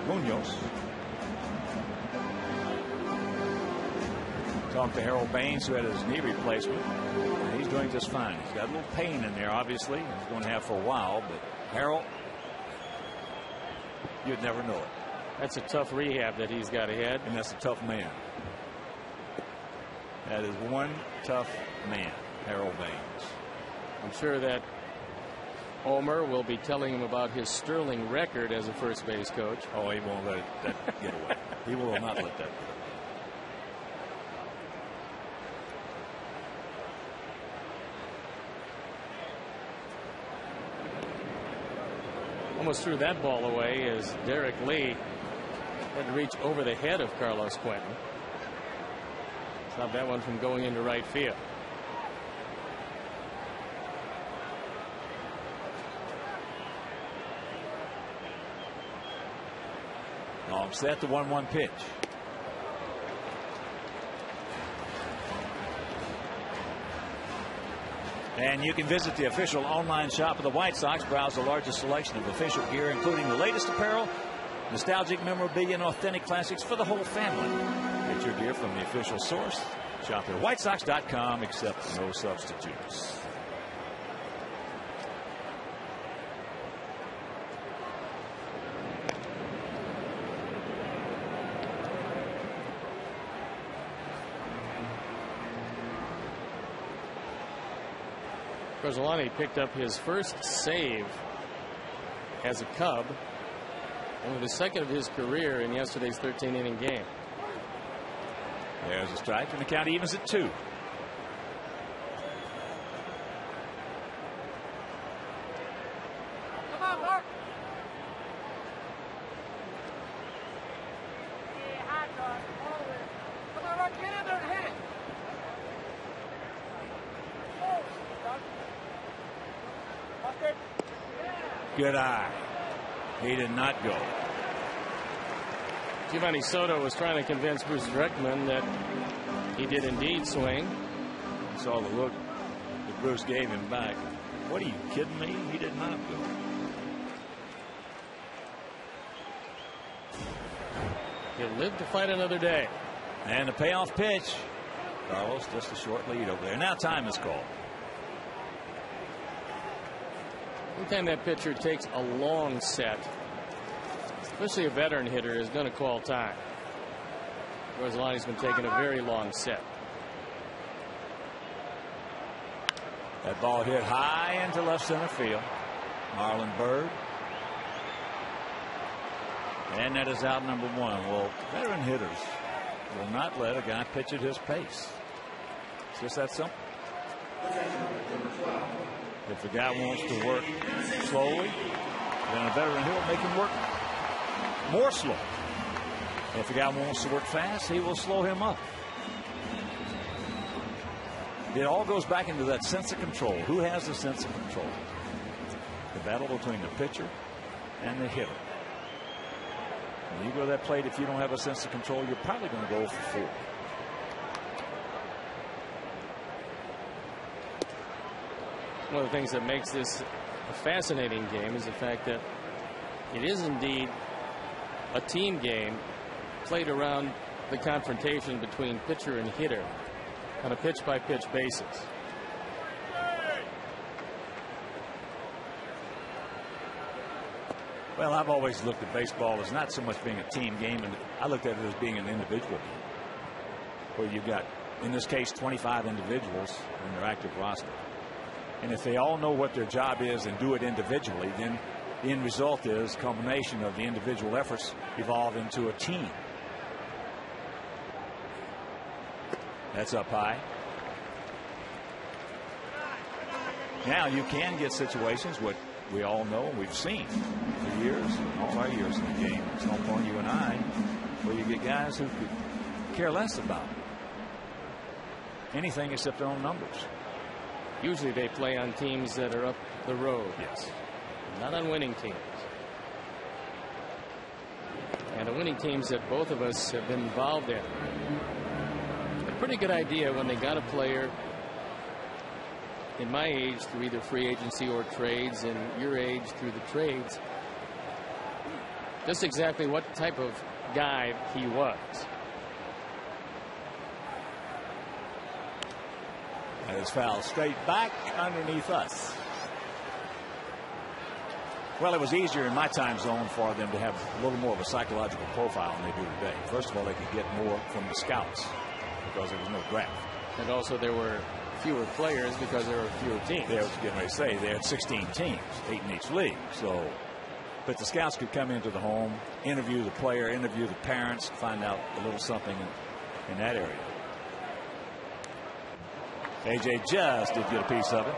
Munoz. Talked to Harold Baines, who had his knee replacement. And he's doing just fine. He's got a little pain in there, obviously. He's going to have for a while. But Harold, you'd never know it. That's a tough rehab that he's got ahead. And that's a tough man. That is one tough man, Harold Baines. I'm sure that Omer will be telling him about his sterling record as a first base coach. Oh, he won't let that get away. He will not let that get away. Almost threw that ball away as Derek Lee had to reach over the head of Carlos Quentin. Stop that one from going into right field. All set, the 1-1 pitch. And you can visit the official online shop of the White Sox. Browse the largest selection of official gear, including the latest apparel, nostalgic memorabilia, and authentic classics for the whole family. Get your gear from the official source. Shop at WhiteSox.com, except no substitutes. Gorzolani picked up his first save as a Cub, only the second of his career in yesterday's 13-inning game. There's a strike, and the count evens at 2. Come on, Mark. Come on, Mark, get in there and hit it. Good eye. He did not go. Giovanni Soto was trying to convince Bruce Dreckman that he did indeed swing. I saw the look that Bruce gave him back. What, are you kidding me? He did not go. He'll live to fight another day. And the payoff pitch. Carlos, just a short lead over there. Now time is called. Anytime that pitcher takes a long set, especially a veteran hitter, is going to call time. Gorzolani's been taking a very long set. That ball hit high into left center field. Marlon Byrd. And that is out number 1. Well, veteran hitters will not let a guy pitch at his pace. It's just that simple. If the guy wants to work slowly, then a veteran he'll make him work more slow. If the guy wants to work fast, he will slow him up. It all goes back into that sense of control. Who has the sense of control? The battle between the pitcher and the hitter. When you go to that plate, if you don't have a sense of control, you're probably going to go for 4. One of the things that makes this a fascinating game is the fact that it is indeed a team game played around the confrontation between pitcher and hitter on a pitch-by-pitch basis. Well, I've always looked at baseball as not so much being a team game, and I looked at it as being an individual game, where you've got, in this case, 25 individuals in their active roster. And if they all know what their job is and do it individually, then the end result is a combination of the individual efforts evolve into a team. That's up high. Now you can get situations, what we all know and we've seen for years, all our years in the game. It's no point, you and I, where you get guys who could care less about anything except their own numbers. Usually they play on teams that are up the road. Yes. Not on winning teams. And the winning teams that both of us have been involved in. A pretty good idea when they got a player in my age through either free agency or trades, and your age through the trades, just exactly what type of guy he was. That is foul straight back underneath us. Well, it was easier in my time zone for them to have a little more of a psychological profile than they do today. First of all, they could get more from the scouts because there was no draft. And also there were fewer players because there were fewer teams. I was getting ready to say they had 16 teams, 8 in each league. So, but the scouts could come into the home, interview the player, interview the parents, find out a little something in that area. AJ just did get a piece of it.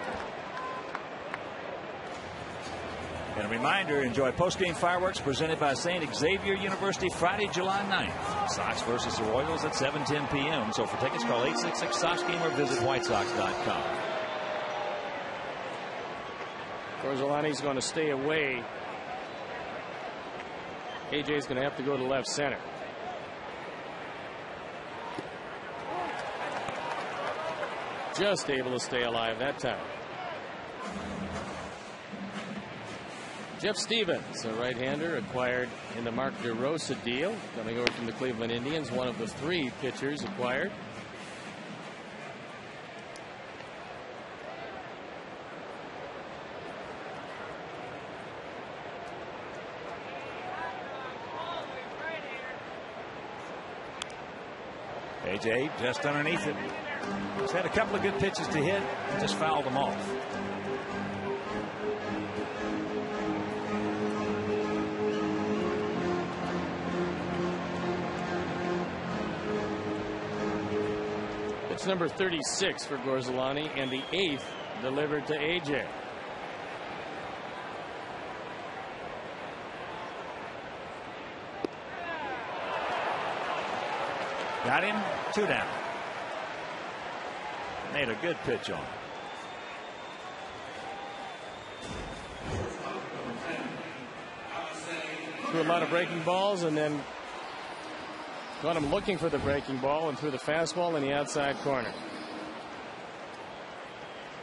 And a reminder, enjoy post-game fireworks presented by St. Xavier University Friday, July 9th. Sox versus the Royals at 7:10 p.m. So for tickets, call 866-SOX-GAME or visit whitesox.com. Gorzelani's going to stay away. AJ's going to have to go to left center. Just able to stay alive that time. Jeff Stevens, a right-hander acquired in the Mark DeRosa deal, coming over from the Cleveland Indians, one of the 3 pitchers acquired. AJ just underneath it. He's had a couple of good pitches to hit and just fouled them off. It's number 36 for Gorzelani and the 8th delivered to AJ. Got him, 2 down. Made a good pitch on. Threw a lot of breaking balls and then got him looking for the breaking ball and threw the fastball in the outside corner.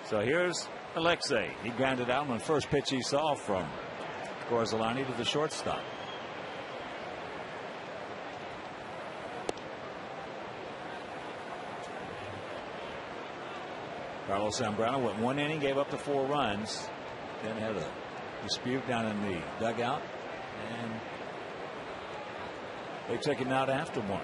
So here's Alexei. He grounded out on the first pitch he saw from Gorzelani to the shortstop. Carlos Zambrano went 1 inning, gave up the 4 runs, then had a dispute down in the dugout, and they took him out after 1.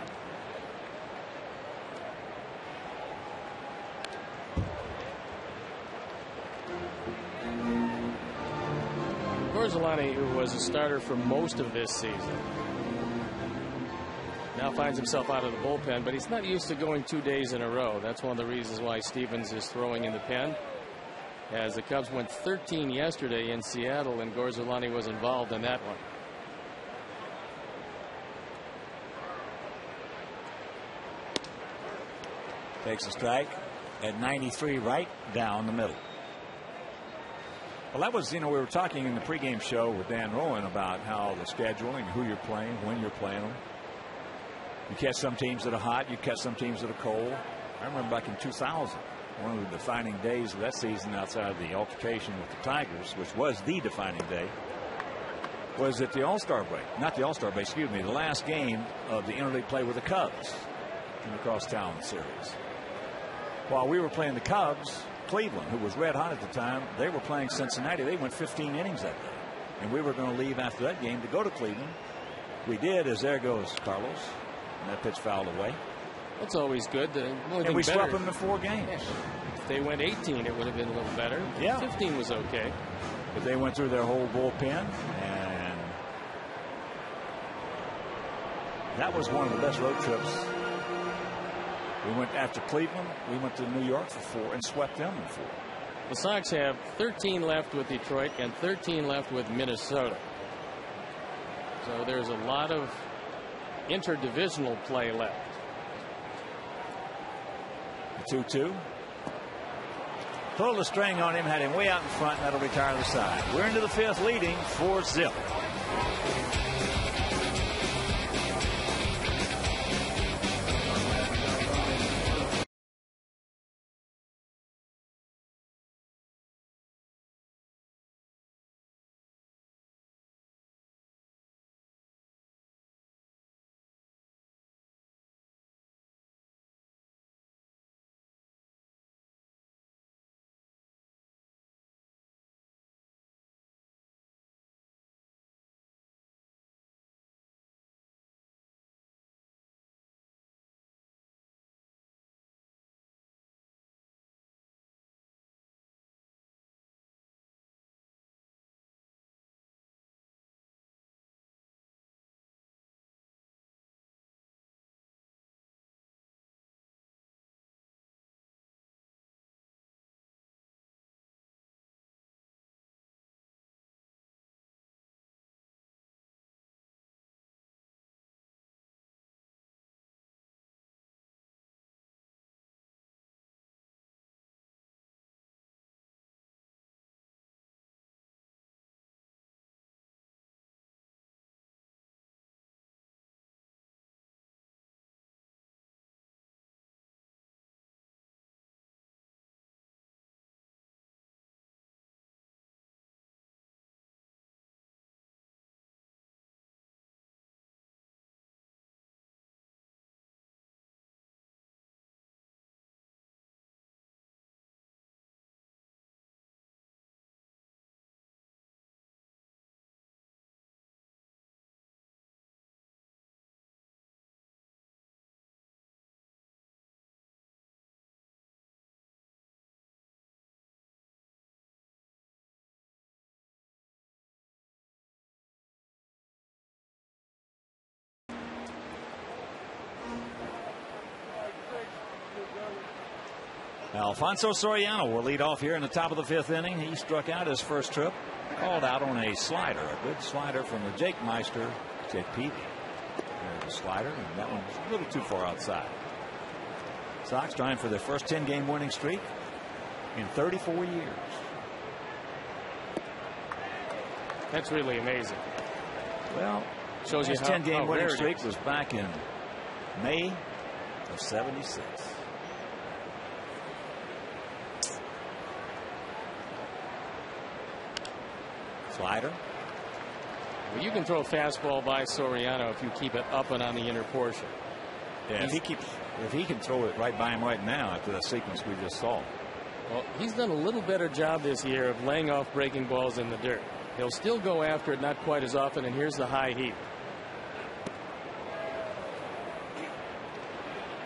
Gorzelani, who was a starter for most of this season, Now finds himself out of the bullpen, but he's not used to going 2 days in a row. That's one of the reasons why Stevens is throwing in the pen. As the Cubs went 13 yesterday in Seattle, and Gorzolani was involved in that one. Takes a strike at 93 right down the middle. Well, that was, we were talking in the pregame show with Dan Rowan about how the scheduling, who you're playing, when you're playing them. You catch some teams that are hot, you catch some teams that are cold. I remember back in 2000, one of the defining days of that season outside of the altercation with the Tigers, which was the defining day, was at the All-Star break. Not the All-Star break, excuse me, the last game of the interleague play with the Cubs in the Crosstown series. While we were playing the Cubs, Cleveland, who was red hot at the time, they were playing Cincinnati. They went 15 innings that day. And we were going to leave after that game to go to Cleveland. We did, as there goes Carlos. And that pitch fouled away. That's always good. And we swept them in 4 games. Yeah. If they went 18, it would have been a little better. Yeah. 15 was okay. But they went through their whole bullpen, and that was one of the best road trips. We went after Cleveland. We went to New York for 4 and swept them in 4. The Sox have 13 left with Detroit and 13 left with Minnesota. So there's a lot of interdivisional play left. The 2-2. Pulled the string on him, had him way out in front, and that'll retire the side. We're into the 5th, leading 4-0. Alfonso Soriano will lead off here in the top of the 5th inning. He struck out his first trip, called out on a slider, a good slider from the Jake Meister, Jake Peavy. There's a slider, and that one was a little too far outside. Sox trying for their first 10-game winning streak in 34 years. That's really amazing. Well, shows you his how 10-game winning rare streak was back in May of '76. Slider. Well, you can throw a fastball by Soriano if you keep it up and on the inner portion. Yeah, if he can throw it right by him right now after the sequence we just saw. Well, he's done a little better job this year of laying off breaking balls in the dirt. He'll still go after it, not quite as often, and here's the high heat.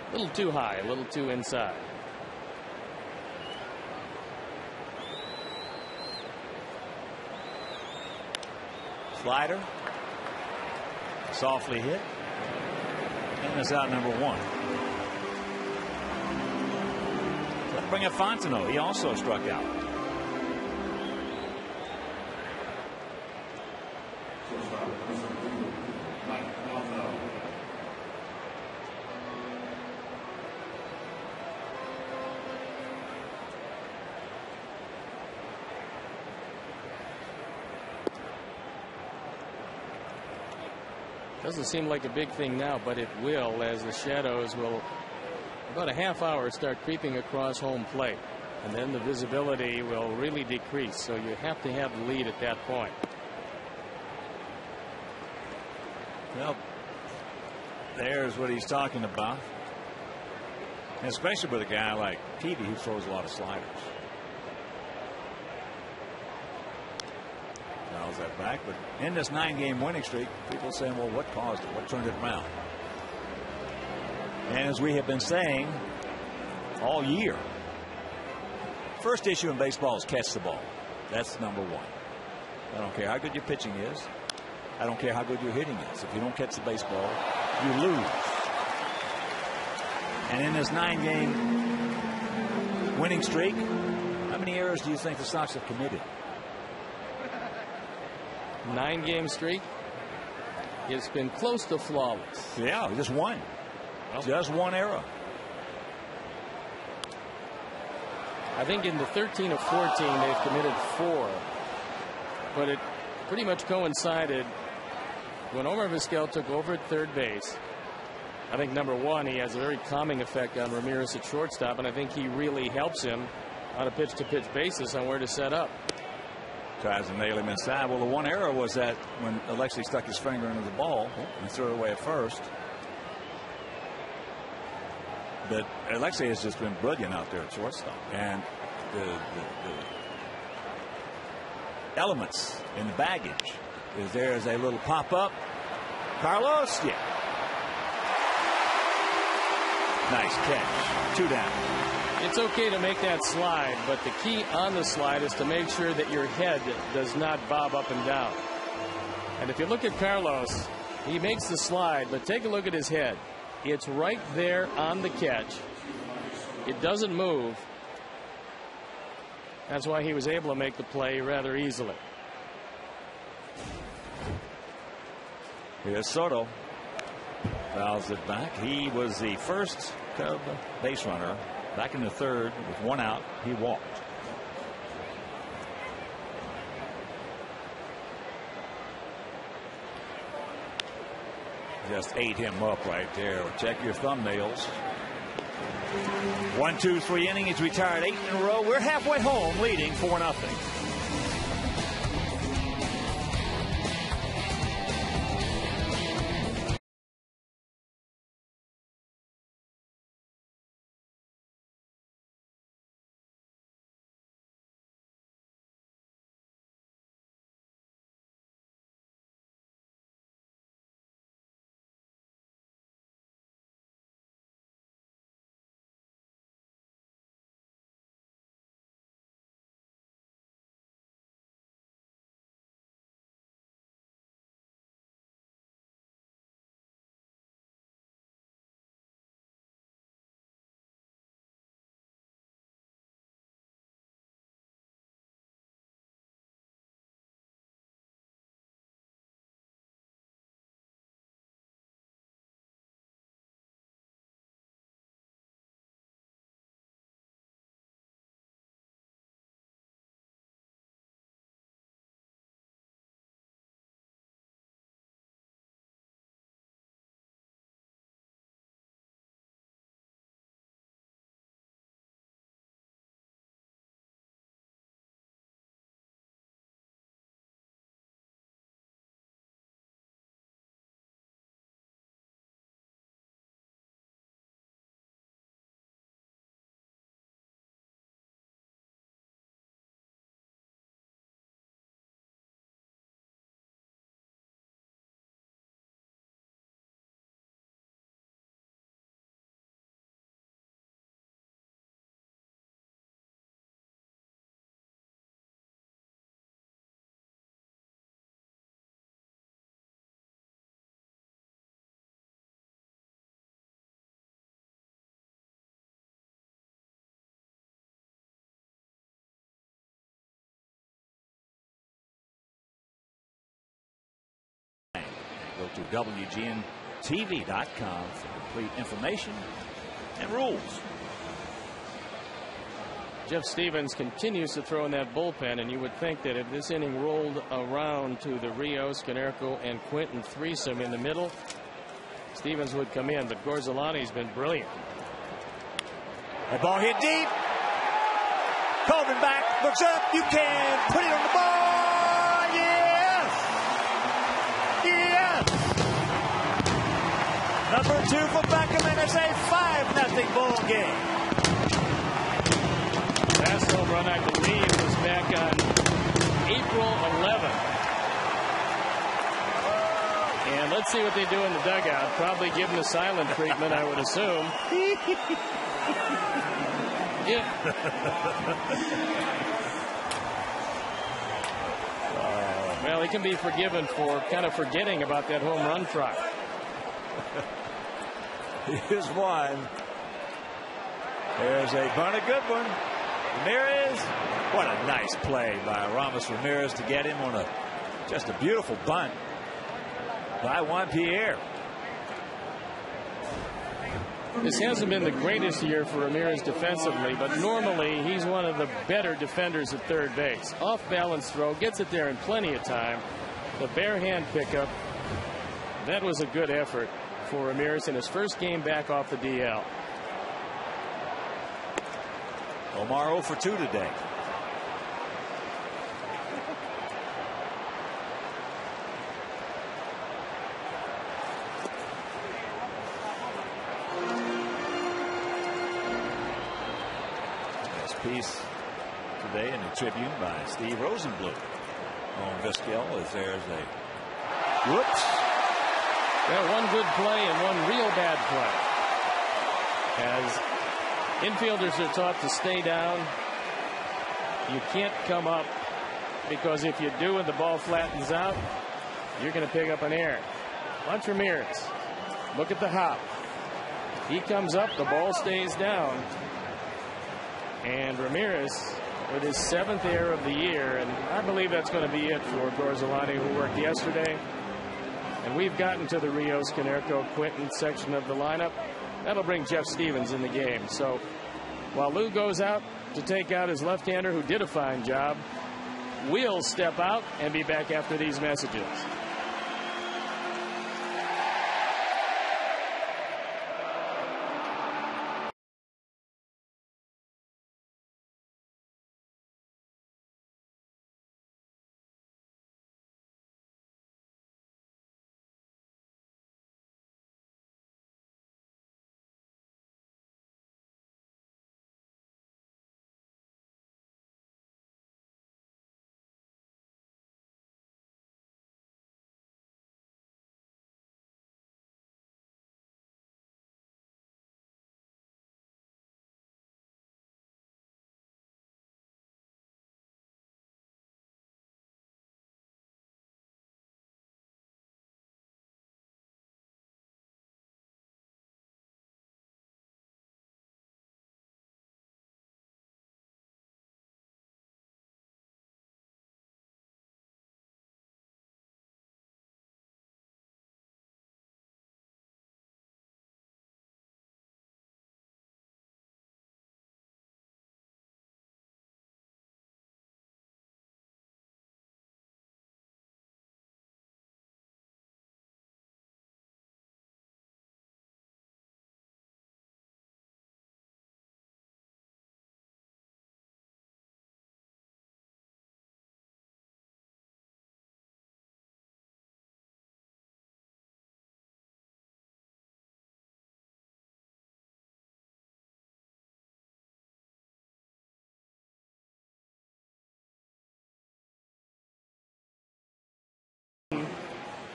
A little too high, a little too inside. Slider. Softly hit. And it's out number 1. Let's bring up Fontenot. He also struck out. Doesn't seem like a big thing now, but it will, as the shadows will about a half hour start creeping across home plate, and then the visibility will really decrease, so you have to have the lead at that point. Well, there's what he's talking about, and especially with a guy like Peavy who throws a lot of sliders. Fouls that back, but in this 9-game winning streak, people are saying, well, what caused it? What turned it around? And as we have been saying all year, first issue in baseball is catch the ball. That's number 1. I don't care how good your pitching is. I don't care how good your hitting is. If you don't catch the baseball, you lose. And in this 9-game winning streak, how many errors do you think the Sox have committed? 9-game streak. It's been close to flawless. Yeah, just one. Just one error. I think in the 13 of 14 they've committed 4, but it pretty much coincided when Omar Vizquel took over at third base. I think number 1, he has a very calming effect on Ramirez at shortstop, and I think he really helps him on a pitch-to-pitch basis on where to set up. Tries to nail him inside. Well, the one error was that when Alexei stuck his finger into the ball and threw it away at first. But Alexei has just been brilliant out there at shortstop, and the elements in the baggage is there's a little pop up. Carlos, yeah, nice catch. 2 down. It's okay to make that slide, but the key on the slide is to make sure that your head does not bob up and down. And if you look at Carlos, he makes the slide, but take a look at his head. It's right there on the catch. It doesn't move. That's why he was able to make the play rather easily. Here's Soto. Fouls it back. He was the first Cub base runner back in the 3rd with 1 out. He walked. Just ate him up right there. Check your thumbnails. 1, 2, 3 inning. He's retired 8 in a row. We're halfway home, leading 4-0. to WGNTV.com for complete information and rules. Jeff Stevens continues to throw in that bullpen, and you would think that if this inning rolled around to the Rios, Canerco, and Quinton threesome in the middle, Stevens would come in, but Gorzolani's been brilliant. That ball hit deep. Coleman back, looks up, you can put it on the ball. Yes! Yes! Number 2 for Beckham, and it's a 5-0 ball game. Last home run, I believe, was back on April 11th. And let's see what they do in the dugout. Probably give him the silent treatment, I would assume. Yeah. Well, he can be forgiven for kind of forgetting about that home run trot. Here's one. There's a bunt, a good one. Ramirez. What a nice play by Ramos Ramirez to get him on just a beautiful bunt by Juan Pierre. This hasn't been the greatest year for Ramirez defensively, but normally he's one of the better defenders at third base. Off balance throw, gets it there in plenty of time. The bare hand pickup, that was a good effort for Ramirez in his first game back off the DL. Omar 0 for 2 today. Piece today in the Tribune by Steve Rosenbluth on Vizquel as there's a whoops. Well, one good play and one real bad play. As infielders are taught to stay down, you can't come up, because if you do and the ball flattens out, you're going to pick up an error. Watch Ramirez. Look at the hop. He comes up, the ball stays down. And Ramirez with his 7th error of the year, and I believe that's going to be it for Gorzolani, who worked yesterday. And we've gotten to the Rios, Canerco, Quinton section of the lineup. That'll bring Jeff Stevens in the game. So while Lou goes out to take out his left-hander, who did a fine job, we'll step out and be back after these messages.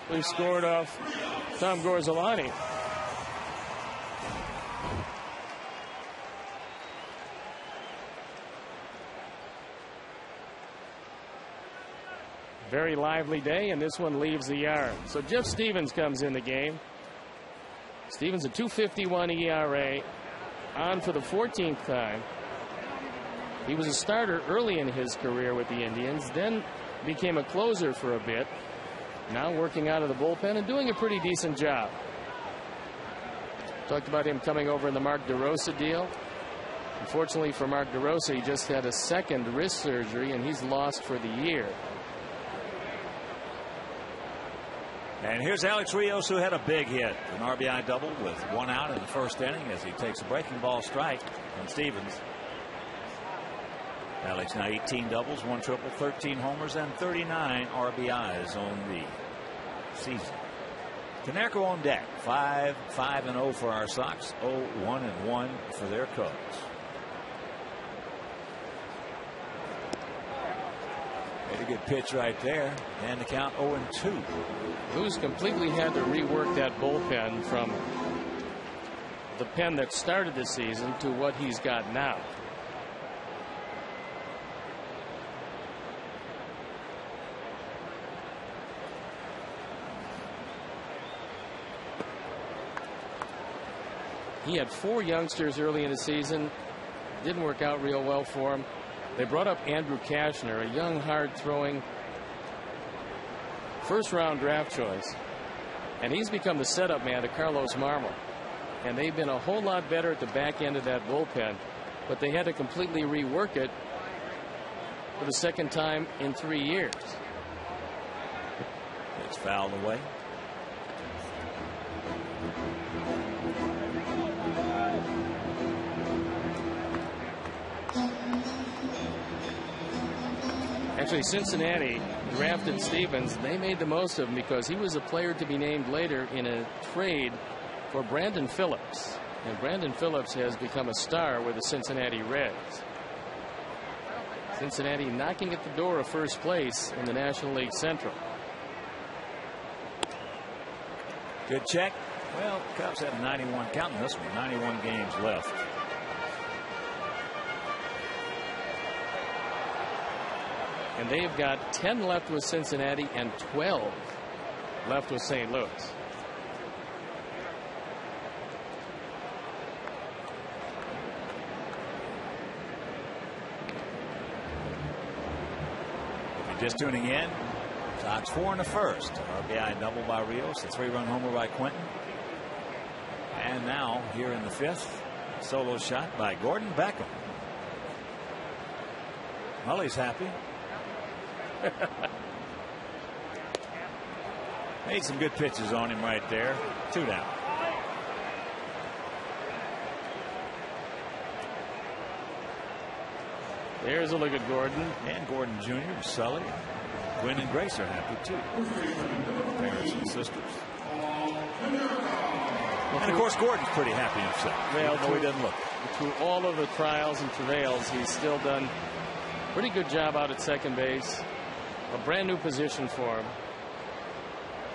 Who scored off Tom Gorzolani. Very lively day, and this one leaves the yard. So Jeff Stevens comes in the game. Stevens a 2.51 ERA, on for the 14th time. He was a starter early in his career with the Indians, then became a closer for a bit. now working out of the bullpen and doing a pretty decent job. Talked about him coming over in the Mark DeRosa deal. Unfortunately for Mark DeRosa, he just had a second wrist surgery and he's lost for the year. And here's Alex Rios, who had a big hit, an RBI double with 1 out in the first inning as he takes a breaking ball strike from Stevens. Alex now 18 doubles, 1 triple, 13 homers, and 39 RBIs on the season. Konerko on deck, 5-5-0 for our Sox, 0-1-1 for their Cubs. Made a good pitch right there, and the count 0-2. Who's completely had to rework that bullpen from the pen that started the season to what he's got now. He had 4 youngsters early in the season. Didn't work out real well for him. They brought up Andrew Kashner, a young, hard-throwing first-round draft choice. And he's become the setup man to Carlos Marmol. And they've been a whole lot better at the back end of that bullpen. But they had to completely rework it for the second time in 3 years. It's fouled away. Actually, Cincinnati drafted Stevens. They made the most of him because he was a player to be named later in a trade for Brandon Phillips. And Brandon Phillips has become a star with the Cincinnati Reds. Cincinnati knocking at the door of first place in the National League Central. Good check. Well, Cubs have 91, counting this one, 91 games left. And they've got 10 left with Cincinnati and 12 left with St. Louis. If you're just tuning in, Sox 4 in the first. RBI double by Rios, a 3-run homer by Quentin. And now here in the 5th, solo shot by Gordon Beckham. Mully's happy. Made some good pitches on him right there. 2 down. There's a look at Gordon. And Gordon Jr., Sully, Gwen and Grace are happy too. Parents and sisters. And of course Gordon's pretty happy himself. Well, even though he doesn't look. Through all of the trials and travails, he's still done a pretty good job out at second base. A brand new position for him.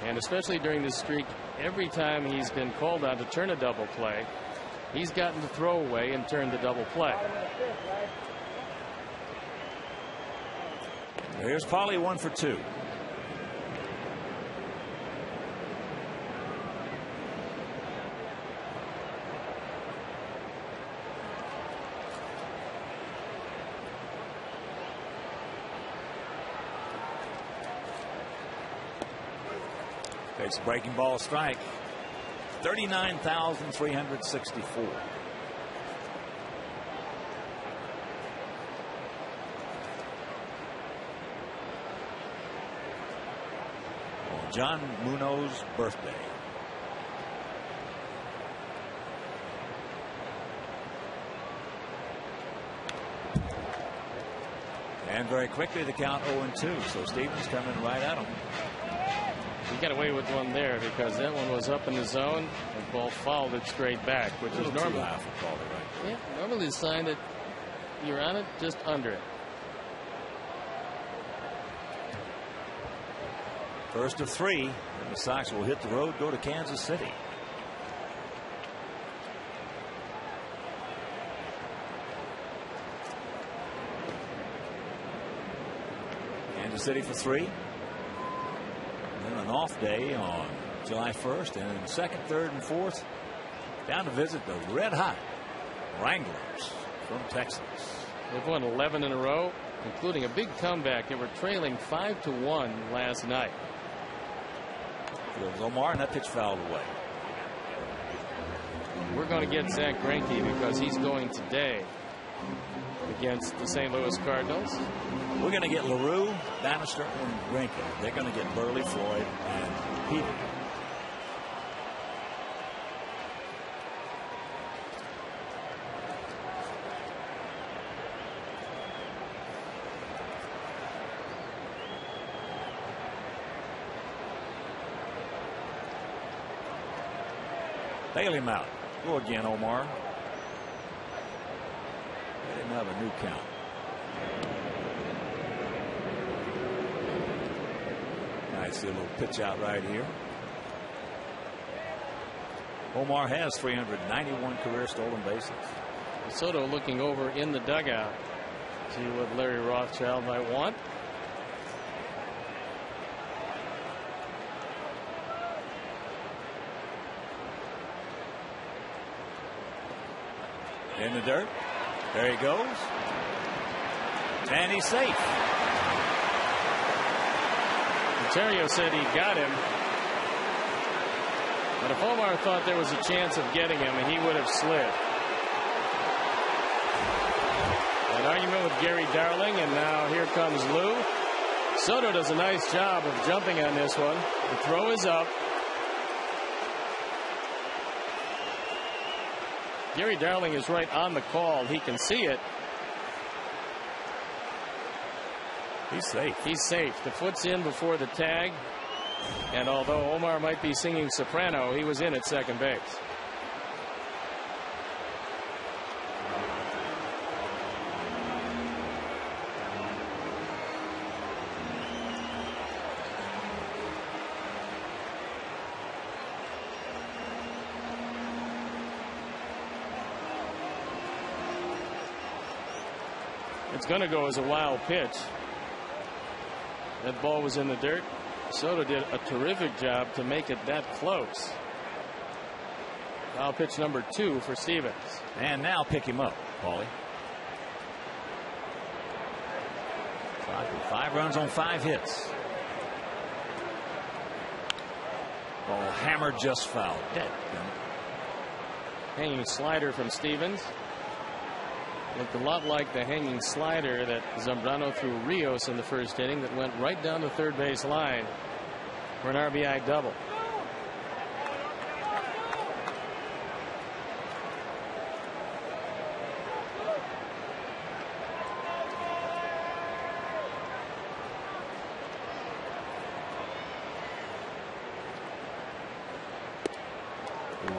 And especially during this streak, every time he's been called on to turn a double play, he's gotten the throwaway and turned the double play. Here's Pauly, 1 for 2. It's a breaking ball strike. 39,364. On John Munoz's birthday. And very quickly the count 0-2. So Stevens coming right at him. He got away with one there because that one was up in the zone and ball fouled it straight back, which is normal. Yeah, normally the sign that you're on it, just under it. First of 3, and the Sox will hit the road, go to Kansas City. Kansas City for 3. Then an off day on July 1st, and in 2nd, 3rd, and 4th, down to visit the red-hot Wranglers from Texas. They've won 11 in a row, including a big comeback. They were trailing 5-1 last night. It was Omar, and that pitch fouled away. We're going to get Zach Greinke because he's going today against the St. Louis Cardinals. We're going to get LaRue, Bannister, and Greinke. They're going to get Burley, Floyd, and Peter. Bail him out. Go again, Omar. Let him have a new count. Nice little pitch out right here. Omar has 391 career stolen bases. Soto looking over in the dugout. See what Larry Rothschild might want. In the dirt. There he goes. And he's safe. Ontario said he got him. But if Omar thought there was a chance of getting him, he would have slid. An argument with Gary Darling, and now here comes Lou. Soto does a nice job of jumping on this one. The throw is up. Gary Darling is right on the call. He can see it. He's safe. He's safe. The foot's in before the tag. And although Omar might be singing soprano, he was in at second base. It's going to go as a wild pitch. That ball was in the dirt. Soto did a terrific job to make it that close. Foul pitch number 2 for Stevens. And now pick him up, Paulie. 5 runs on 5 hits. Ball hammered, just fouled. Dead. Hanging slider from Stevens. Looked a lot like the hanging slider that Zambrano threw Rios in the first inning that went right down the third base line for an RBI double.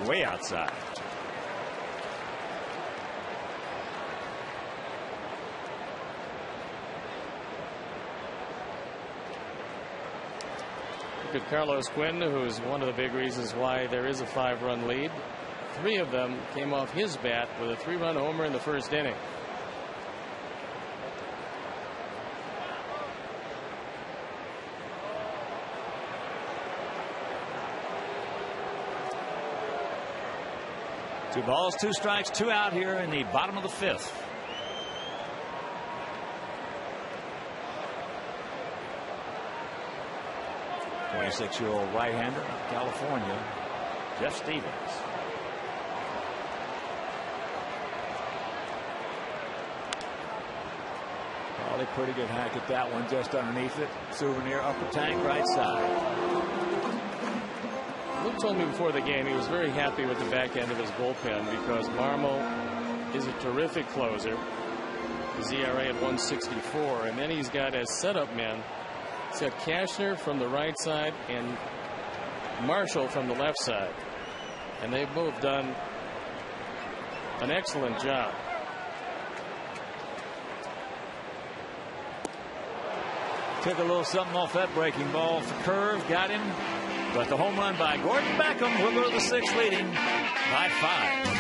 Way outside. Look at Carlos Quinn, who's one of the big reasons why there is a 5-run lead. 3 of them came off his bat with a 3-run homer in the first inning. Two balls, 2 strikes, 2 out here in the bottom of the 5th. Six-year-old right-hander from California, Jeff Stevens. Probably pretty good hack at that one, just underneath it. Souvenir upper tank, right side. Luke told me before the game he was very happy with the back end of his bullpen because Marmol is a terrific closer. His ERA at 1.64, and then he's got as setup men. He's got Cashner from the right side and Marshall from the left side. And they've both done an excellent job. Took a little something off that breaking ball. The curve got him. But the home run by Gordon Beckham will go to the 6th, leading by 5.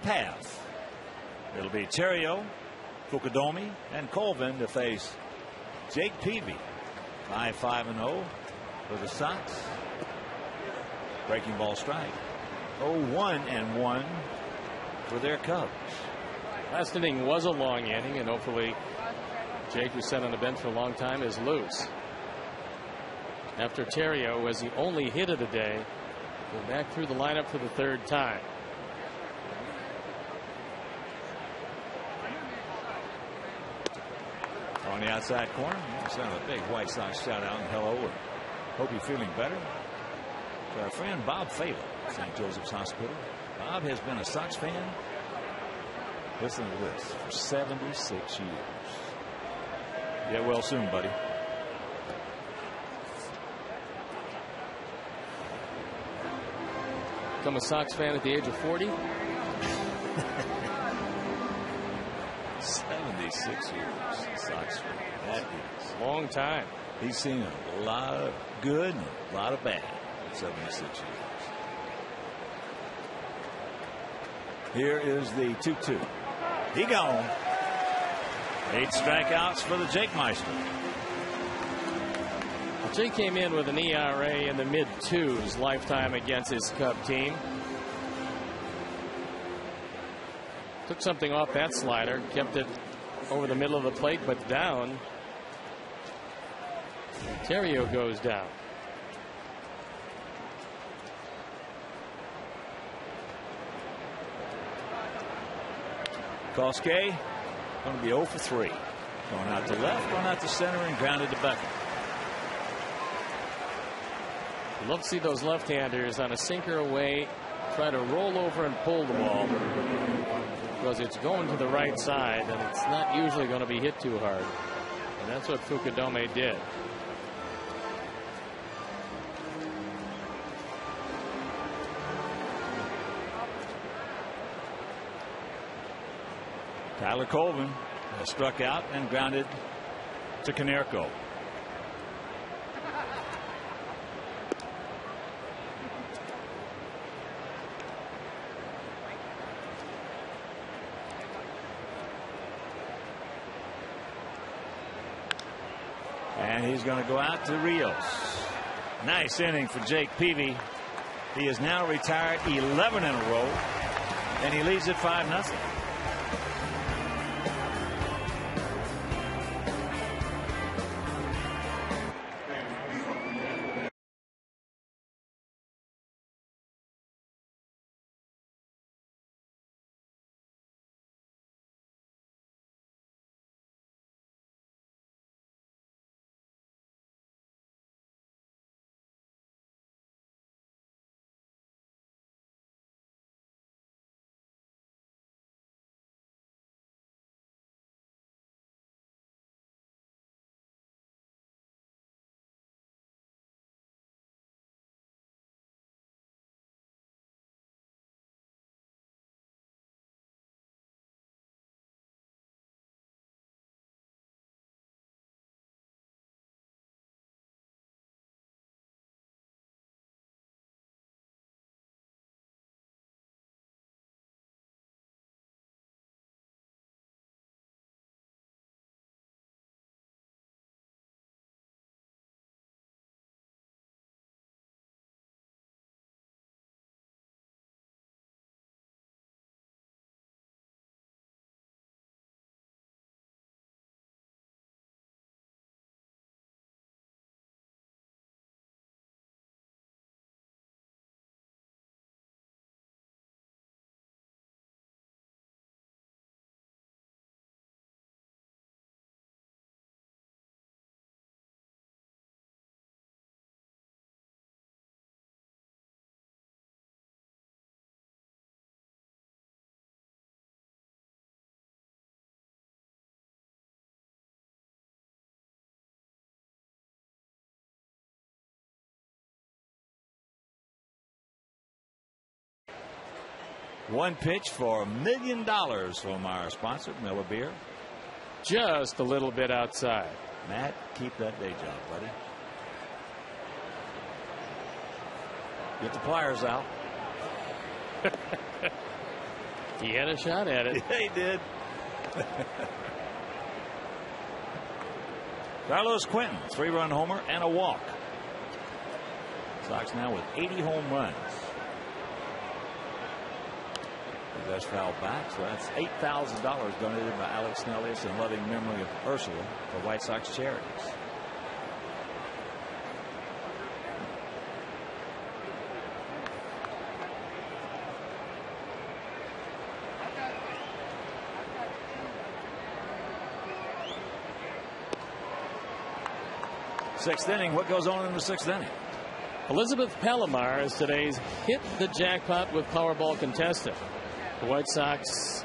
path. It'll be Terrio, Fukudome, and Colvin to face Jake Peavy. 5-5-0 for the Sox. Breaking ball strike. 0-1-1 for their Cubs. Last inning was a long inning, and hopefully Jake, who sat on the bench for a long time, is loose. After Terrio was the only hit of the day, go back through the lineup for the third time. On the outside corner, send a big White Sox shout out and hello, and hope you're feeling better. To our friend Bob Fable, St. Joseph's Hospital. Bob has been a Sox fan, listen to this, for 76 years. Get well soon, buddy. Become a Sox fan at the age of 40. 76 years, Sox fan. That is a long time. He's seen a lot of good and a lot of bad in 76 years. Here is the 2-2. He gone. 8 strikeouts for the Jake Meister. Jake came in with an ERA in the mid-2s lifetime against his Cub team. Took something off that slider, kept it over the middle of the plate, but down. Terrio goes down. Kosuke going to be 0 for 3. Going out to left, going out to center, and grounded to Beckett. You'd love to see those left-handers on a sinker away try to roll over and pull the ball, because it's going to the right side and it's not usually going to be hit too hard. And that's what Fukudome did. Tyler Colvin has struck out and grounded to Konerko. And he's going to go out to Rios. Nice inning for Jake Peavy. He is now retired 11 in a row, and he leads at 5-0. One pitch for $1 million from our sponsor, Miller Beer. Just a little bit outside. Matt, keep that day job, buddy. Get the pliers out. He had a shot at it. Yeah, he did. Carlos Quentin, 3-run homer and a walk. Sox now with 80 home runs. He does foul back, so that's $8,000 donated by Alex Snellius in loving memory of Ursula for White Sox charities. Sixth inning. What goes on in the sixth inning? Elizabeth Palomar is today's hit the jackpot with Powerball contestant. The White Sox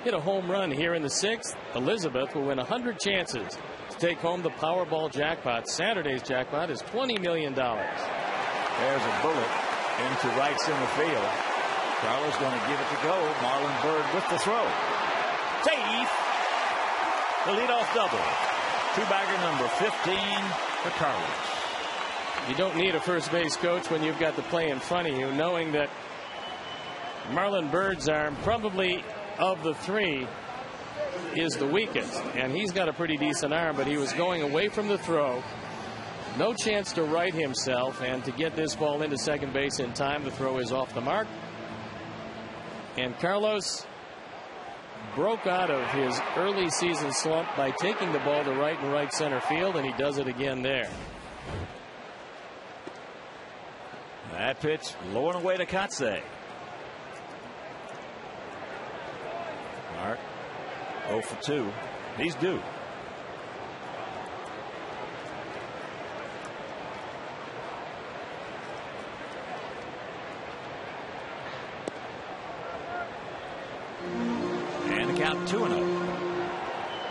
hit a home run here in the sixth. Elizabeth will win 100 chances to take home the Powerball jackpot. Saturday's jackpot is $20 million. There's a bullet into right center field. Carlos going to give it to go. Marlon Byrd with the throw. Safe. The leadoff double. Two-bagger number 15 for Carlos. You don't need a first base coach when you've got the play in front of you, knowing that Marlon Byrd's arm, probably of the three, is the weakest. And he's got a pretty decent arm, but he was going away from the throw. No chance to right himself, and to get this ball into second base in time. The throw is off the mark. And Carlos broke out of his early season slump by taking the ball to right and right center field, and he does it again there. That pitch low and away to Katse. Mark 0 for 2. He's due. And the count 2-0.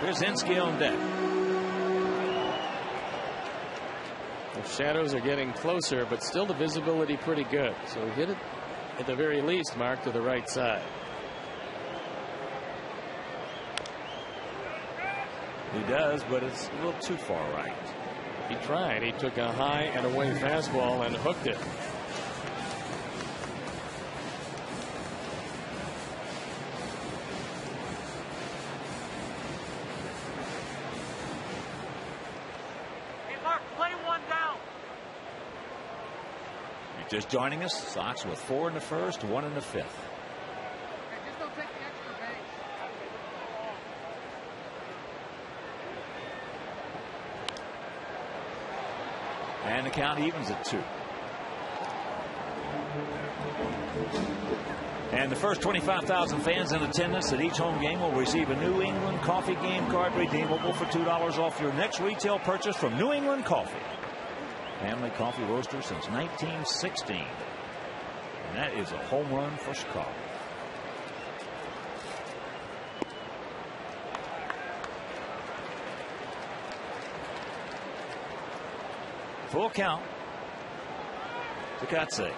Brzezinski on deck. The shadows are getting closer, but still the visibility pretty good. So he hit it at the very least, Mark, to the right side. He does, but it's a little too far right. He tried. He took a high and away fastball and hooked it. Just joining us, Sox with 4 in the first, 1 in the fifth. Just don't take the extra base. And the count evens at 2. And the first 25,000 fans in attendance at each home game will receive a New England Coffee game card redeemable for $2 off your next retail purchase from New England Coffee. Family coffee roaster since 1916. And that is a home run for Chicago. Full count to Katse.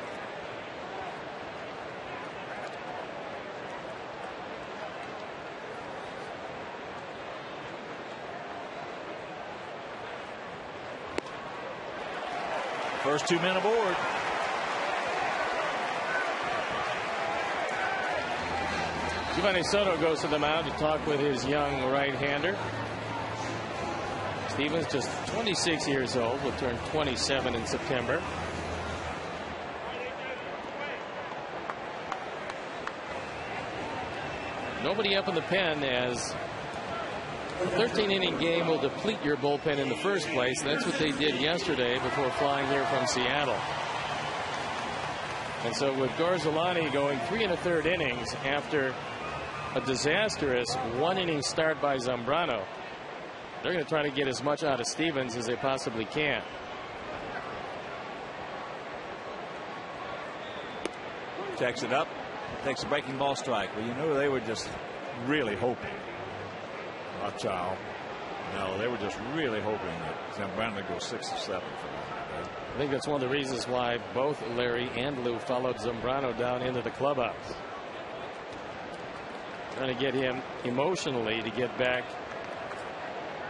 First 2 men aboard. Giovanni Soto goes to the mound to talk with his young right-hander. Stevens, just 26 years old, will turn 27 in September. Nobody up in the pen, as a 13-inning game will deplete your bullpen in the first place. That's what they did yesterday before flying here from Seattle. And so with Garzalani going 3 1/3 innings after a disastrous 1-inning start by Zambrano, they're going to try to get as much out of Stevens as they possibly can. Checks it up. Takes a breaking ball strike. Well, you know, they were just really hoping. Chow. No, they were just really hoping that Zambrano would go 6 or 7 for them. I think that's one of the reasons why both Larry and Lou followed Zambrano down into the clubhouse. Trying to get him emotionally to get back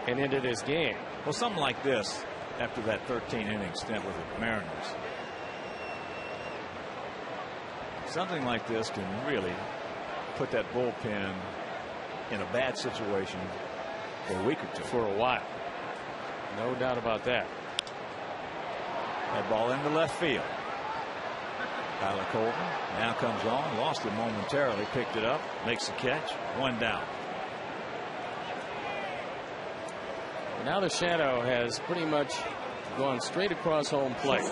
and into this game. Well, something like this after that 13-inning stint with the Mariners. Something like this can really put that bullpen in a bad situation for a week or two. For a while. No doubt about that. That ball into left field. Tyler Colton now comes on, lost it momentarily, picked it up, makes the catch, 1 down. Now the shadow has pretty much gone straight across home plate.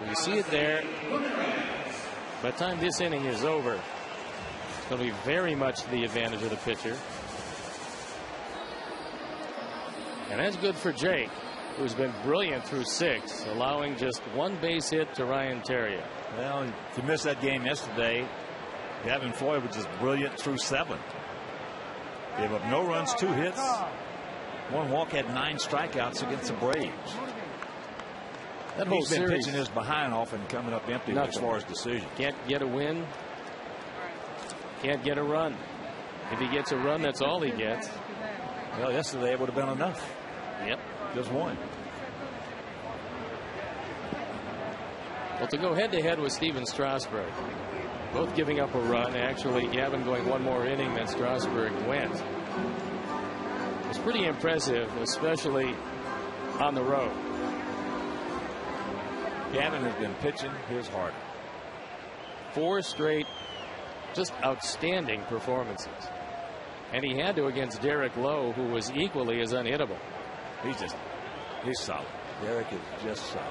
You see it there. By the time this inning is over, it's going to be very much to the advantage of the pitcher. And that's good for Jake, who's been brilliant through 6, allowing just 1 base hit to Ryan Terrier. Well, if you missed that game yesterday, Gavin Floyd was just brilliant through 7. Gave up no runs, 2 hits, 1 walk, had 9 strikeouts against the Braves. That whole He's been series, pitching his behind off and coming up empty as far as decisions. Can't get a win. Can't get a run. If he gets a run, that's all he gets. Well, yesterday it would have been enough. Yep. Just 1. Well, to go head-to-head with Steven Strasburg, both giving up a run. Actually, Gavin going 1 more inning than Strasburg went. It's pretty impressive, especially on the road. Gavin has been pitching his heart. 4 straight, just outstanding performances. And he had to against Derek Lowe, who was equally as unhittable. He's solid. Derek is just solid.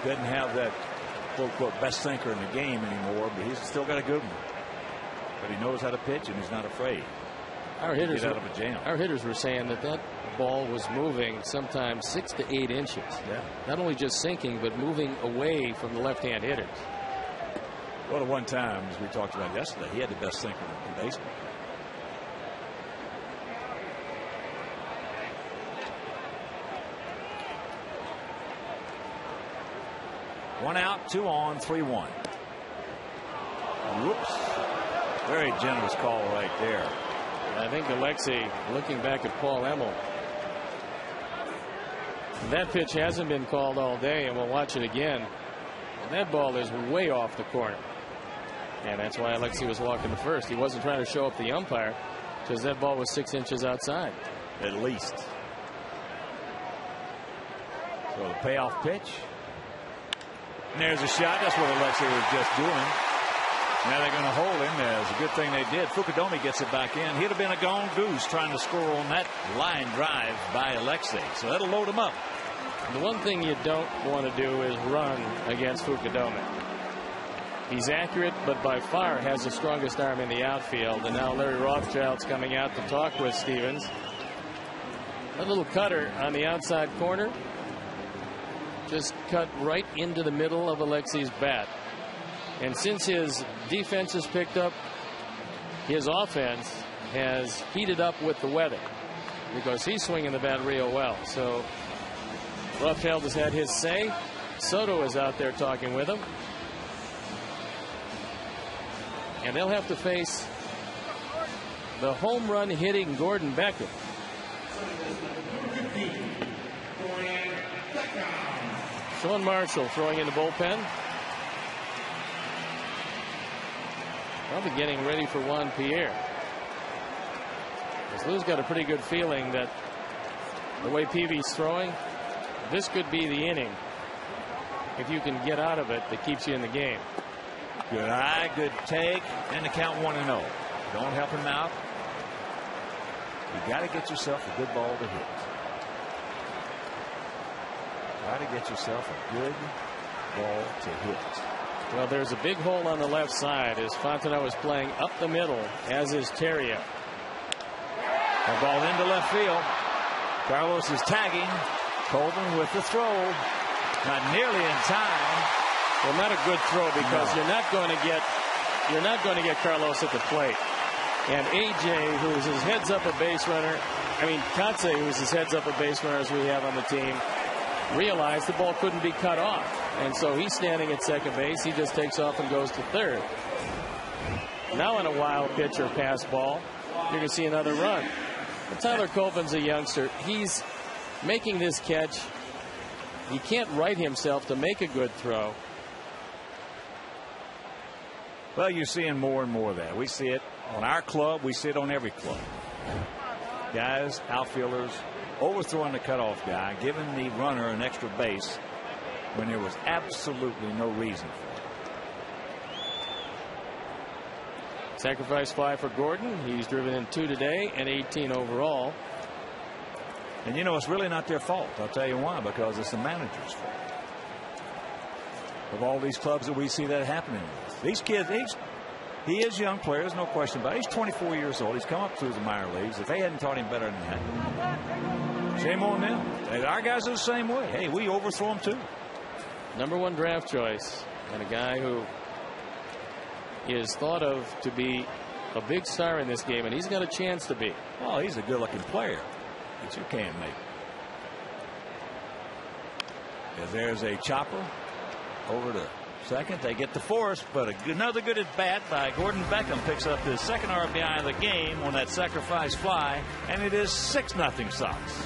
Doesn't have that quote best thinker in the game anymore, but he's still got a good one. But he knows how to pitch and he's not afraid. Our hitters, get out of a jam. Our hitters were saying that ball was moving sometimes 6 to 8 inches. Yeah. Not only just sinking, but moving away from the left-hand hitters. Well, at one time, as we talked about yesterday, he had the best sinker in baseball. One out, 2 on, 3-1. Whoops. Very generous call right there. I think Alexei looking back at Paul Emmel. That pitch hasn't been called all day, and we'll watch it again. And that ball is way off the corner. And that's why Alexei was walking to first. He wasn't trying to show up the umpire because that ball was 6 inches outside. At least. So the payoff pitch. And there's a shot. That's what Alexei was just doing. Now they're going to hold him. It's a good thing they did. Fukudome gets it back in. He'd have been a gone goose trying to score on that line drive by Alexei. So that'll load him up. The one thing you don't want to do is run against Fukudome. He's accurate, but by far has the strongest arm in the outfield. And now Larry Rothschild's coming out to talk with Stevens. A little cutter on the outside corner. Just cut right into the middle of Alexei's bat. And since his defense has picked up, his offense has heated up with the weather because he's swinging the bat real well. So Rothschild has had his say. Soto is out there talking with him. And they'll have to face the home run hitting Gordon Beckett. Sean Marshall throwing in the bullpen. Probably getting ready for Juan Pierre. Lou's got a pretty good feeling that the way Peavy's throwing, this could be the inning if you can get out of it that keeps you in the game. Good eye, good take, and the count 1-0. Don't help him out. You got to get yourself a good ball to hit. Try to get yourself a good ball to hit. Well, there's a big hole on the left side as Fontenot is playing up the middle, as is Terrier. A ball into left field. Carlos is tagging. Colvin with the throw. Not nearly in time. Well, not a good throw because you're not going to get Carlos at the plate. And AJ, who's his heads up a base runner, Katse, who's his heads up a base runner as we have on the team, realized the ball couldn't be cut off. And so he's standing at second base. He just takes off and goes to third. Now on a wild pitch or pass ball, you're going to see another run. But Tyler Colvin's a youngster. He's making this catch. He can't right himself to make a good throw. Well, you're seeing more and more of that. We see it on our club. We see it on every club. Guys, outfielders, overthrowing the cutoff guy, giving the runner an extra base when there was absolutely no reason for it. Sacrifice fly for Gordon. He's driven in 2 today and 18 overall. And you know, it's really not their fault. I'll tell you why. Because it's the manager's fault. Of all these clubs that we see that happening with. These kids, he is young player, there's no question about it. He's 24 years old. He's come up through the minor leagues. If they hadn't taught him better than that, shame on them. Our guys are the same way. Hey, we overthrow them too. #1 draft choice, and a guy who is thought of to be a big star in this game, and he's got a chance to be. Oh, he's a good-looking player that you can't make. As there's a chopper over to second. They get to Forrest, but another good at bat by Gordon Beckham picks up his second RBI of the game on that sacrifice fly, and it is 6-0 Sox.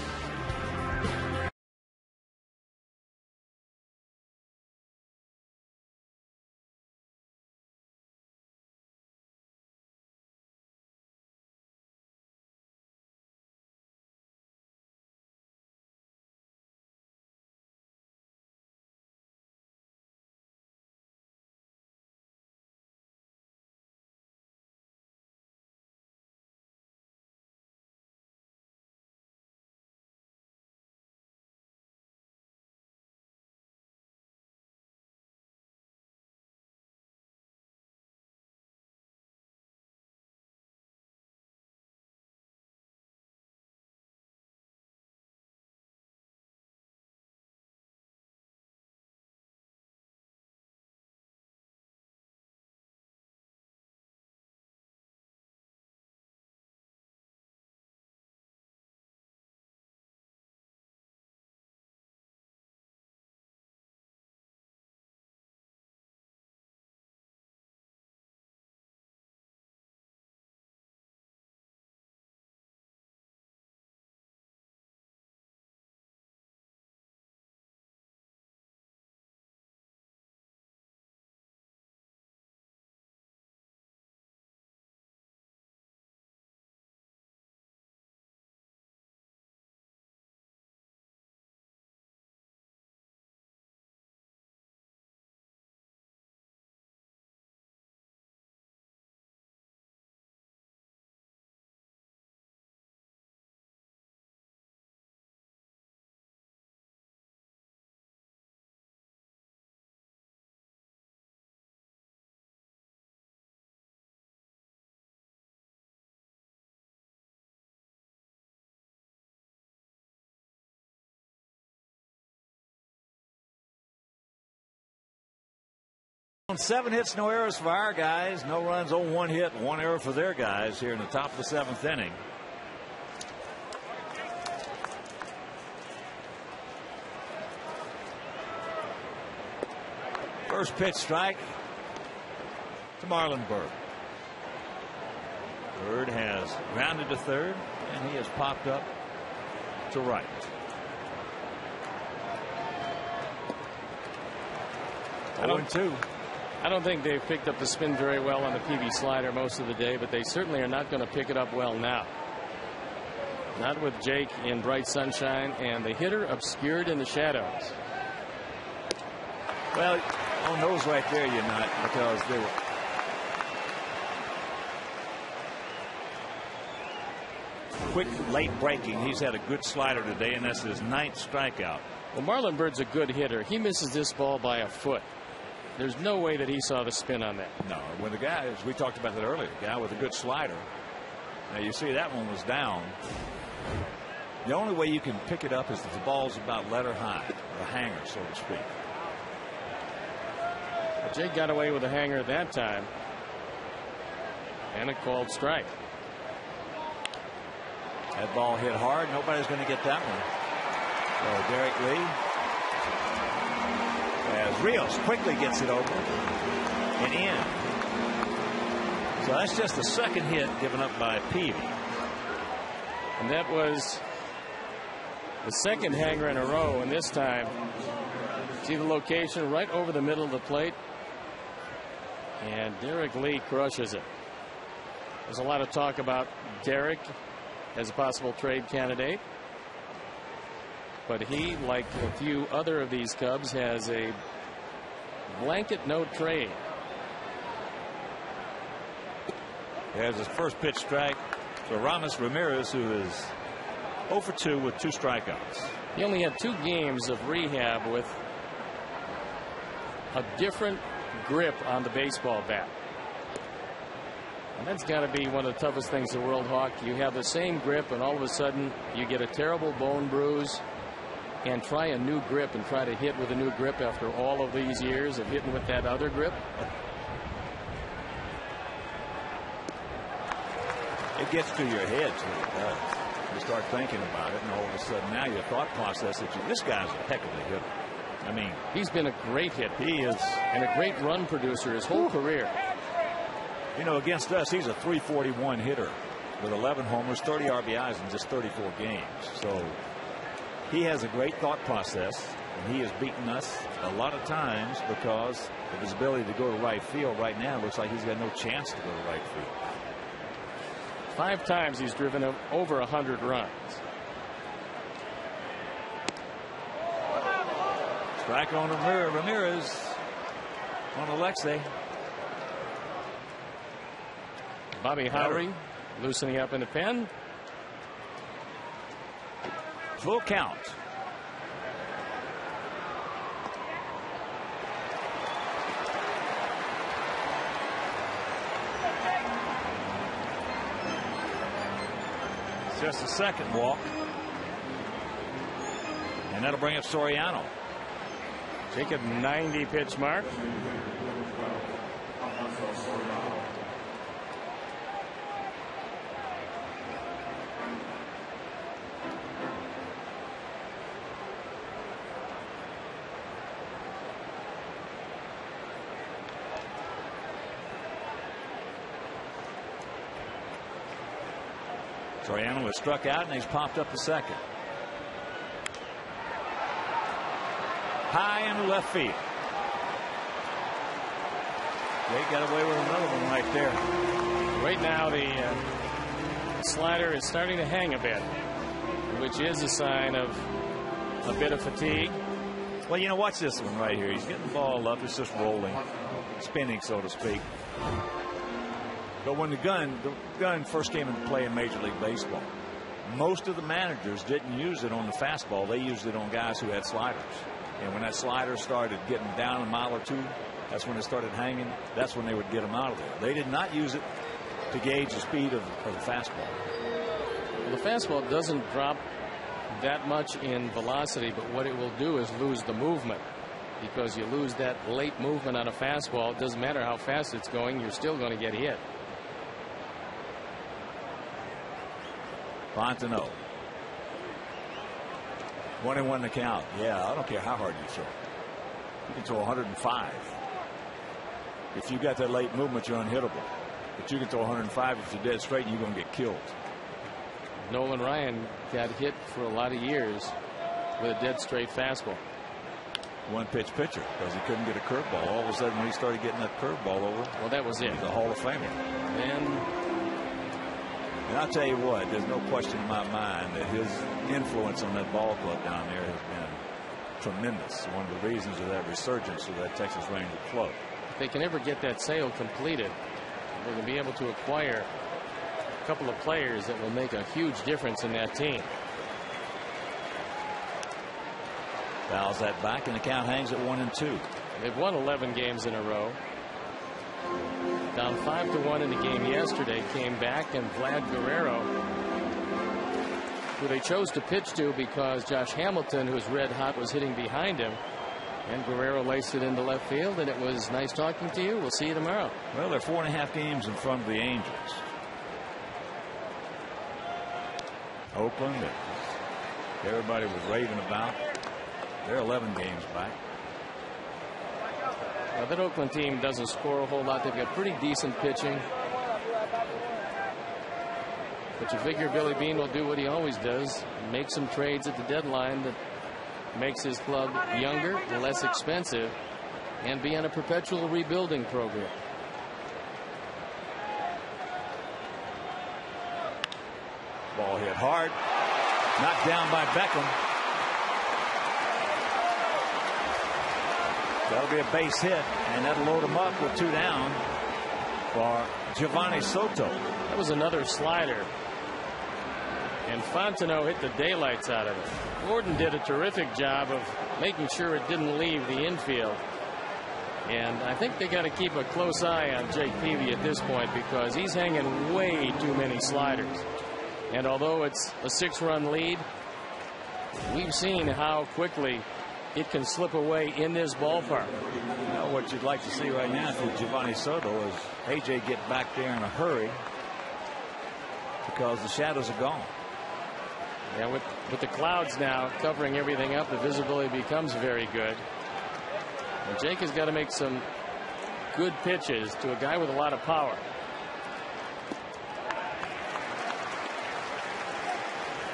On 7 hits, no errors for our guys. No runs on 1 hit, 1 error for their guys here in the top of the 7th inning. First pitch strike to Marlon Byrd. Byrd has grounded to third, and he has popped up to right. I don't think they've picked up the spin very well on the PB slider most of the day, but they certainly are not going to pick it up well now. Not with Jake in bright sunshine and the hitter obscured in the shadows. Well, on those right there, you're not, because they were. Quick, late breaking. He's had a good slider today, and that's his 9th strikeout. Well, Marlon Byrd's a good hitter. He misses this ball by a foot. There's no way that he saw the spin on that. No, when the guy, as we talked about that earlier, the guy with a good slider. Now you see that one was down. The only way you can pick it up is if the ball's about letter high, or a hanger, so to speak. But Jake got away with a hanger at that time, and a called strike. That ball hit hard. Nobody's going to get that one. So Derek Lee, as Rios quickly gets it over and in. So that's just the second hit given up by Peavy. And that was the second hanger in a row, and this time, see the location right over the middle of the plate. And Derek Lee crushes it. There's a lot of talk about Derek as a possible trade candidate. But he, like a few other of these Cubs, has a blanket no trade. He has his first pitch strike to Ramos Ramirez, who is 0 for 2 with 2 strikeouts. He only had 2 games of rehab with a different grip on the baseball bat. And that's got to be one of the toughest things in World Hockey. You have the same grip, and all of a sudden you get a terrible bone bruise, and try a new grip and try to hit with a new grip after all of these years of hitting with that other grip. It gets to your head, too. It does. You start thinking about it, and all of a sudden now your thought process that this guy's a heck of a hitter. I mean, he's been a great hitter. He is. And a great run producer his whole career. You know, against us, he's a .341 hitter with 11 homers, 30 RBIs in just 34 games. So he has a great thought process, and he has beaten us a lot of times because of his ability to go to right field. Right now, it looks like he's got no chance to go to right field. 5 times he's driven over 100 runs. Strike on Ramirez on Alexei. Bobby Howry loosening up in the pen. Full count. It's just a second walk. And that'll bring up Soriano. Jacob 90 pitch mark. Soriano was struck out, and he's popped up the second. High into left field. They got away with another one right there. Right now the slider is starting to hang a bit, which is a sign of a bit of fatigue. Well, you know, watch this one right here. He's getting the ball up. It's just rolling, spinning, so to speak. But when the gun first came into play in Major League Baseball, most of the managers didn't use it on the fastball. They used it on guys who had sliders. And when that slider started getting down a mile or two, that's when it started hanging. That's when they would get them out of there. They did not use it to gauge the speed of the fastball. Well, the fastball doesn't drop that much in velocity, but what it will do is lose the movement. Because you lose that late movement on a fastball, it doesn't matter how fast it's going, you're still going to get hit. Fontenot. 1-1 the count. Yeah, I don't care how hard you throw. You can throw 105. If you got that late movement, you're unhittable. But you can throw 105 if you're dead straight, and you're going to get killed. Nolan Ryan got hit for a lot of years with a dead straight fastball. One pitch pitcher because he couldn't get a curveball. All of a sudden, when he started getting that curveball over, well, that was it. He's a Hall of Famer. And I'll tell you what, there's no question in my mind that his influence on that ball club down there has been tremendous. One of the reasons of that resurgence of that Texas Ranger club. If they can ever get that sale completed, they're going to be able to acquire a couple of players that will make a huge difference in that team. Fouls that back, and the count hangs at 1-2. They've won 11 games in a row. Down 5-1 in the game yesterday, came back, and Vlad Guerrero, who they chose to pitch to because Josh Hamilton, who's red hot, was hitting behind him. And Guerrero laced it into left field, and it was nice talking to you. We'll see you tomorrow. Well, they're 4.5 games in front of the Angels. Oakland, that everybody was raving about. They're 11 games back. Now, that Oakland team doesn't score a whole lot. They've got pretty decent pitching. But you figure Billy Beane will do what he always does, make some trades at the deadline that makes his club younger, less expensive, and be on a perpetual rebuilding program. Ball hit hard. Knocked down by Beckham. That'll be a base hit, and that'll load him up with 2 down for Giovanni Soto. That was another slider. And Fontenot hit the daylights out of it. Gordon did a terrific job of making sure it didn't leave the infield. And I think they got to keep a close eye on Jake Peavy at this point, because he's hanging way too many sliders. And although it's a 6-run lead, we've seen how quickly it can slip away in this ballpark. You know what you'd like to see right now for Giovanni Soto is AJ get back there in a hurry, because the shadows are gone. Yeah, with the clouds now covering everything up, the visibility becomes very good. And Jake has got to make some good pitches to a guy with a lot of power.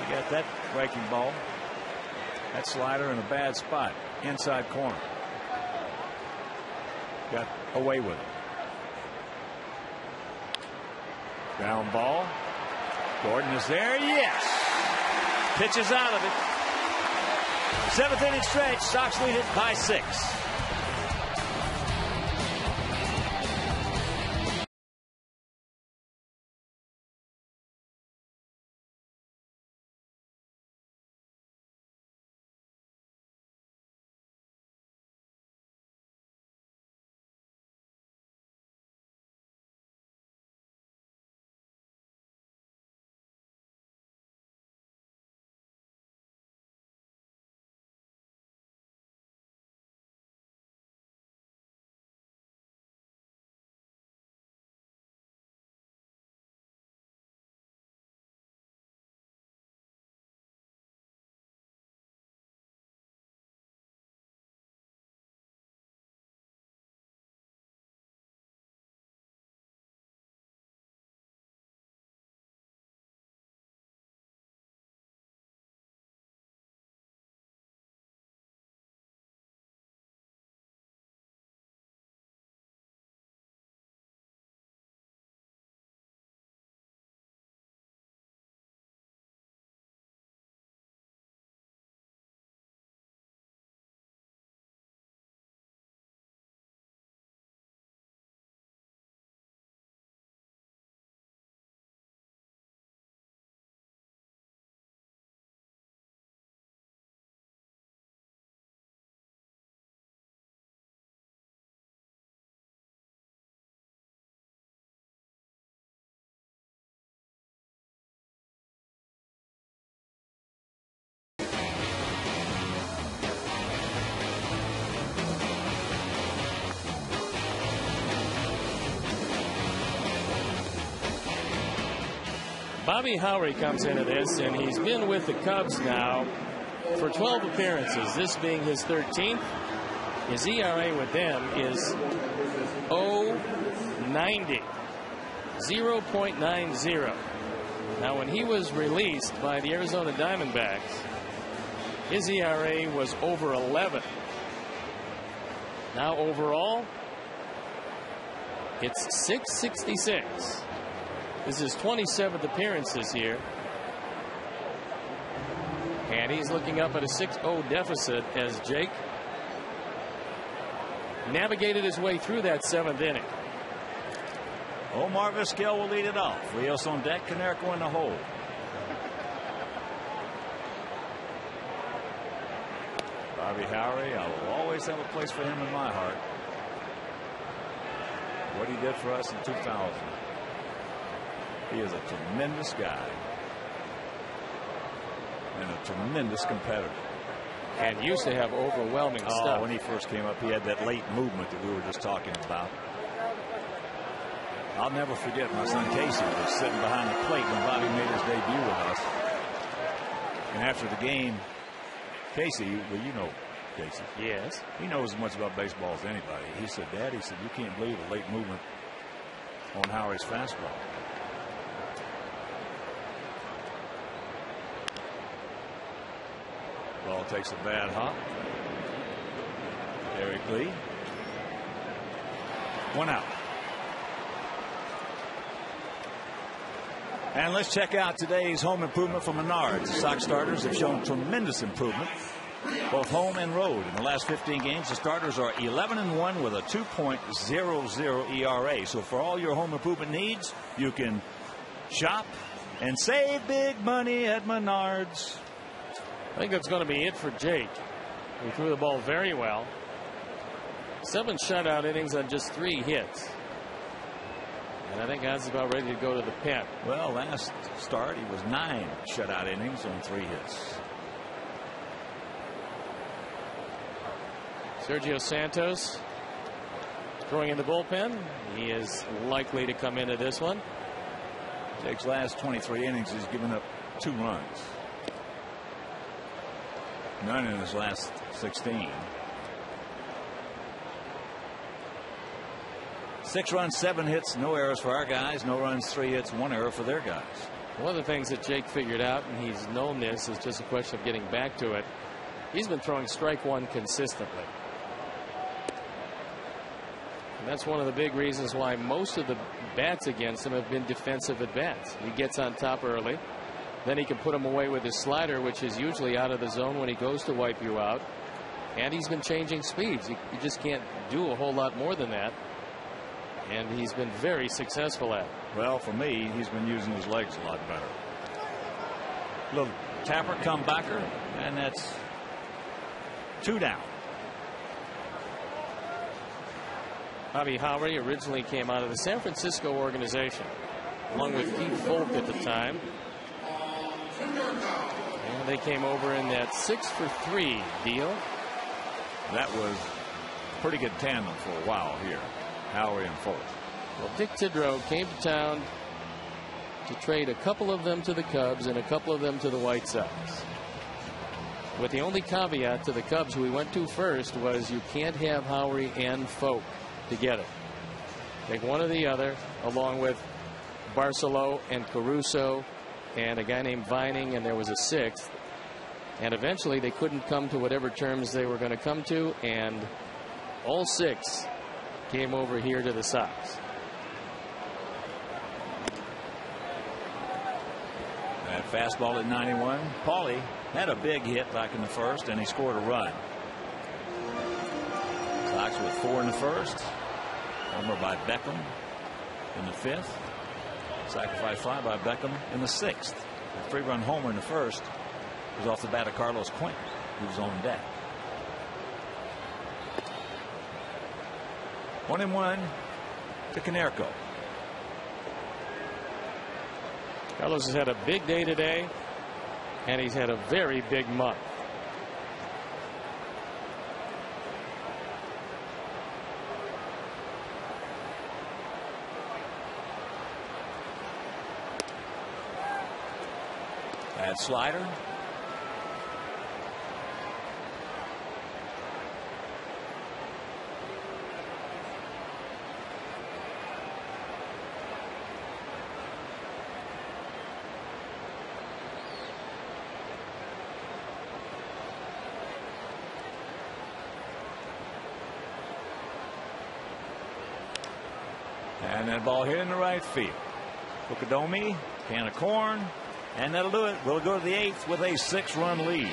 You got that breaking ball. That slider in a bad spot. Inside corner. Got away with it. Ground ball. Gordon is there. Yes. Pitches out of it. 7th inning stretch. Sox lead it by 6. Bobby Howry comes into this, and he's been with the Cubs now for 12 appearances, this being his 13th. His ERA with them is 0.90. 0.90. Now, when he was released by the Arizona Diamondbacks, his ERA was over 11. Now, overall, it's 6.66. This is his 27th appearance this year. And he's looking up at a 6-0 deficit as Jake navigated his way through that 7th inning. Omar Vizquel will lead it off. Rios on deck, Konerko in the hole. Bobby Howry, I will always have a place for him in my heart. What he did for us in 2000. He is a tremendous guy and a tremendous competitor. And used to have overwhelming stuff. When he first came up, he had that late movement that we were just talking about. I'll never forget my son Casey was sitting behind the plate when Bobby made his debut with us. And after the game, Casey, well, you know Casey. Yes. He knows as much about baseball as anybody. He said, Dad, he said, you can't believe the late movement on Howry's fastball. Ball takes a bad hop. Eric Lee. 1 out. And let's check out today's home improvement from Menards. The Sox starters have shown tremendous improvement, both home and road. In the last 15 games, the starters are 11-1 with a 2.00 ERA. So for all your home improvement needs, you can shop and save big money at Menards. I think that's going to be it for Jake. He threw the ball very well. 7 shutout innings on just 3 hits. And I think Hans is about ready to go to the pen. Well, last start he was 9 shutout innings on 3 hits. Sergio Santos throwing in the bullpen. He is likely to come into this one. Jake's last 23 innings he's given up 2 runs. None in his last 16. 6 runs, 7 hits, no errors for our guys. No runs, 3 hits, 1 error for their guys. One of the things that Jake figured out, and he's known this, is just a question of getting back to it. He's been throwing strike 1 consistently. And that's one of the big reasons why most of the bats against him have been defensive at bats. He gets on top early. Then he can put him away with his slider, which is usually out of the zone when he goes to wipe you out. And he's been changing speeds. You just can't do a whole lot more than that. And he's been very successful at it. Well, for me, he's been using his legs a lot better. Little tapper, comebacker, and that's 2 down. Bobby Howry originally came out of the San Francisco organization, along with Keith Folk at the time. And they came over in that 6-for-3 deal. That was a pretty good tandem for a while here, Howry and Folk. Well, Dick Tidrow came to town to trade a couple of them to the Cubs and a couple of them to the White Sox. With the only caveat to the Cubs, who he went to first, was you can't have Howry and Folk together. Take one or the other, along with Barcelo and Caruso and a guy named Vining, and there was a 6th. And eventually they couldn't come to whatever terms they were going to come to, and all 6 came over here to the Sox. That fastball at 91. Paulie had a big hit back in the first, and he scored a run. Sox with 4 in the first. Homer by Beckham in the 5th. Sacrifice fly by Beckham in the 6th. A 3-run homer in the first was off the bat of Carlos Quinn, who was on deck. 1-1 to Konerko. Carlos has had a big day today, and he's had a very big month. That slider. And that ball hit in the right field. Bukadomi, can of corn, and that'll do it. We'll go to the 8th with a 6-run lead.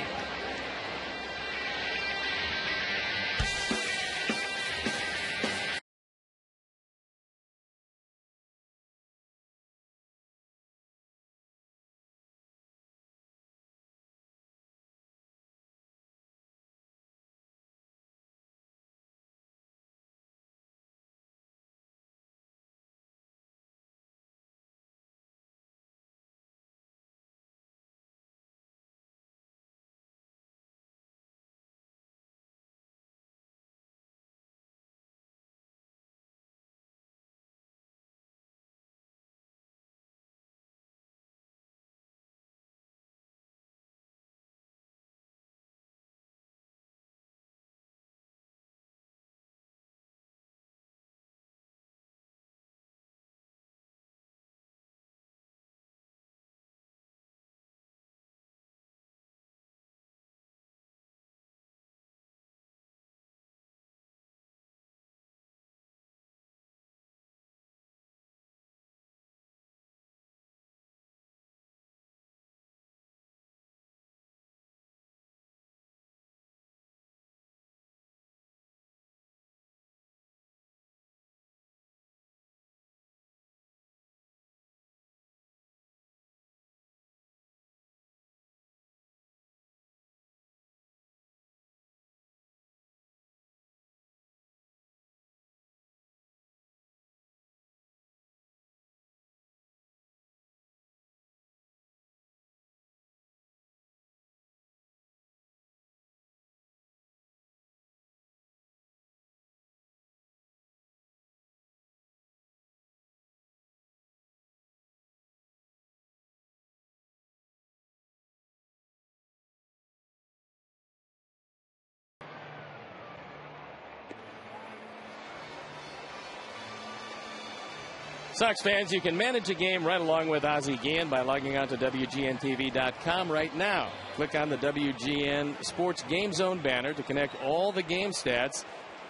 Sox fans, you can manage a game right along with Ozzie Guillen by logging on to WGNTV.com right now. Click on the WGN Sports Game Zone banner to connect all the game stats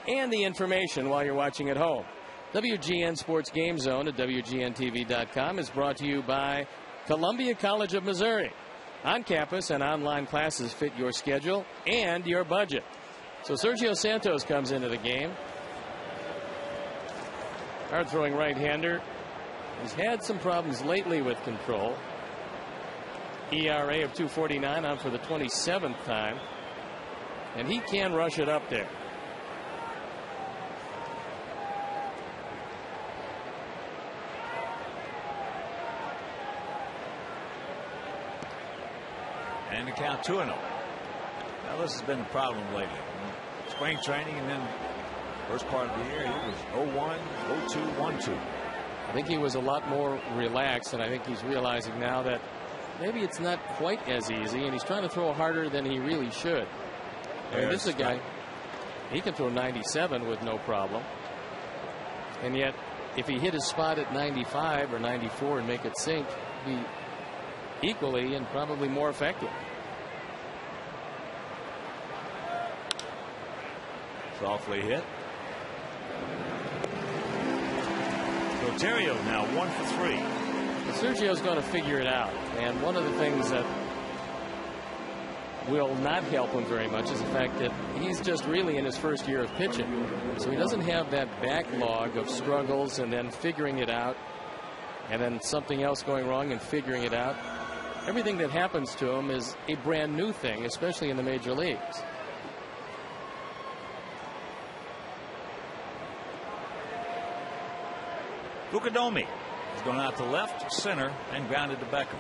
and the information while you're watching at home. WGN Sports Game Zone at WGNTV.com is brought to you by Columbia College of Missouri. On campus and online classes fit your schedule and your budget. So Sergio Santos comes into the game. Hard throwing right-hander. He's had some problems lately with control. ERA of 2.49 on for the 27th time. And he can rush it up there. And the count 2-0. Now this has been a problem lately. Spring training and then first part of the year, he was 0-1, 0-2, 1-2. I think he was a lot more relaxed, and I think he's realizing now that maybe it's not quite as easy, and he's trying to throw harder than he really should. I mean, this is a guy, he can throw 97 with no problem. And yet, if he hit his spot at 95 or 94 and make it sink, he'd be equally and probably more effective. Softly hit. Rotario now 1 for 3. Sergio's going to figure it out. And one of the things that will not help him very much is the fact that he's just really in his first year of pitching. So he doesn't have that backlog of struggles and then figuring it out and then something else going wrong and figuring it out. Everything that happens to him is a brand new thing, especially in the major leagues. Bukadomi has gone out to left, center, and grounded to Beckham.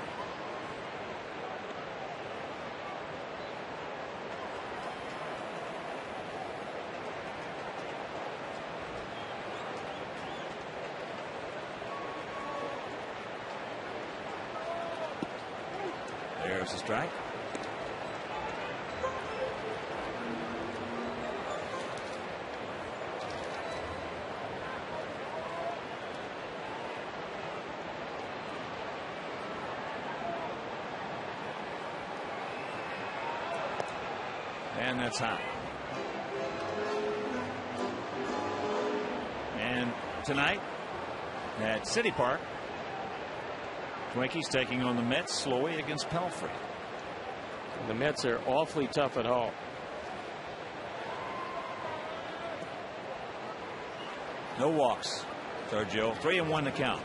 There's the strike. And that's high. And tonight at City Park, Twinkies taking on the Mets slowly against Pelfrey. The Mets are awfully tough at home. No walks. Sergio, 3-1 to count.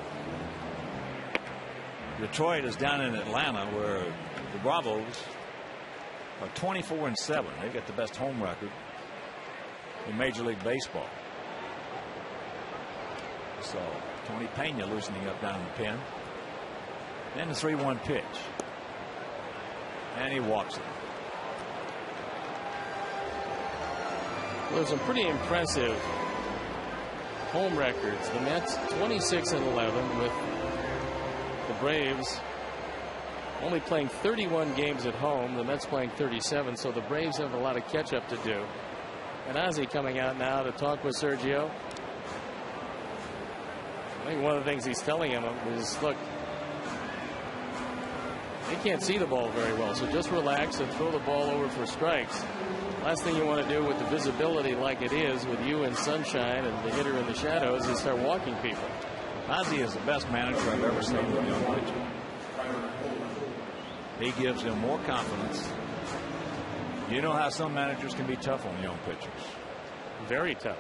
Detroit is down in Atlanta where the Bravos are 24-7. They've got the best home record in Major League Baseball. So Tony Pena loosening up down in the pen. Then the 3-1 pitch. And he walks it. Well, there's some pretty impressive home records. The Mets 26-11 with the Braves only playing 31 games at home. The Mets playing 37, so the Braves have a lot of catch up to do. And Ozzie coming out now to talk with Sergio. I think one of the things he's telling him is, look, they can't see the ball very well, so just relax and throw the ball over for strikes. Last thing you want to do with the visibility like it is with you in sunshine and the hitter in the shadows is start walking people. Ozzie is the best manager I've ever seen with a young pitcher. He gives him more confidence. You know how some managers can be tough on young pitchers. Very tough.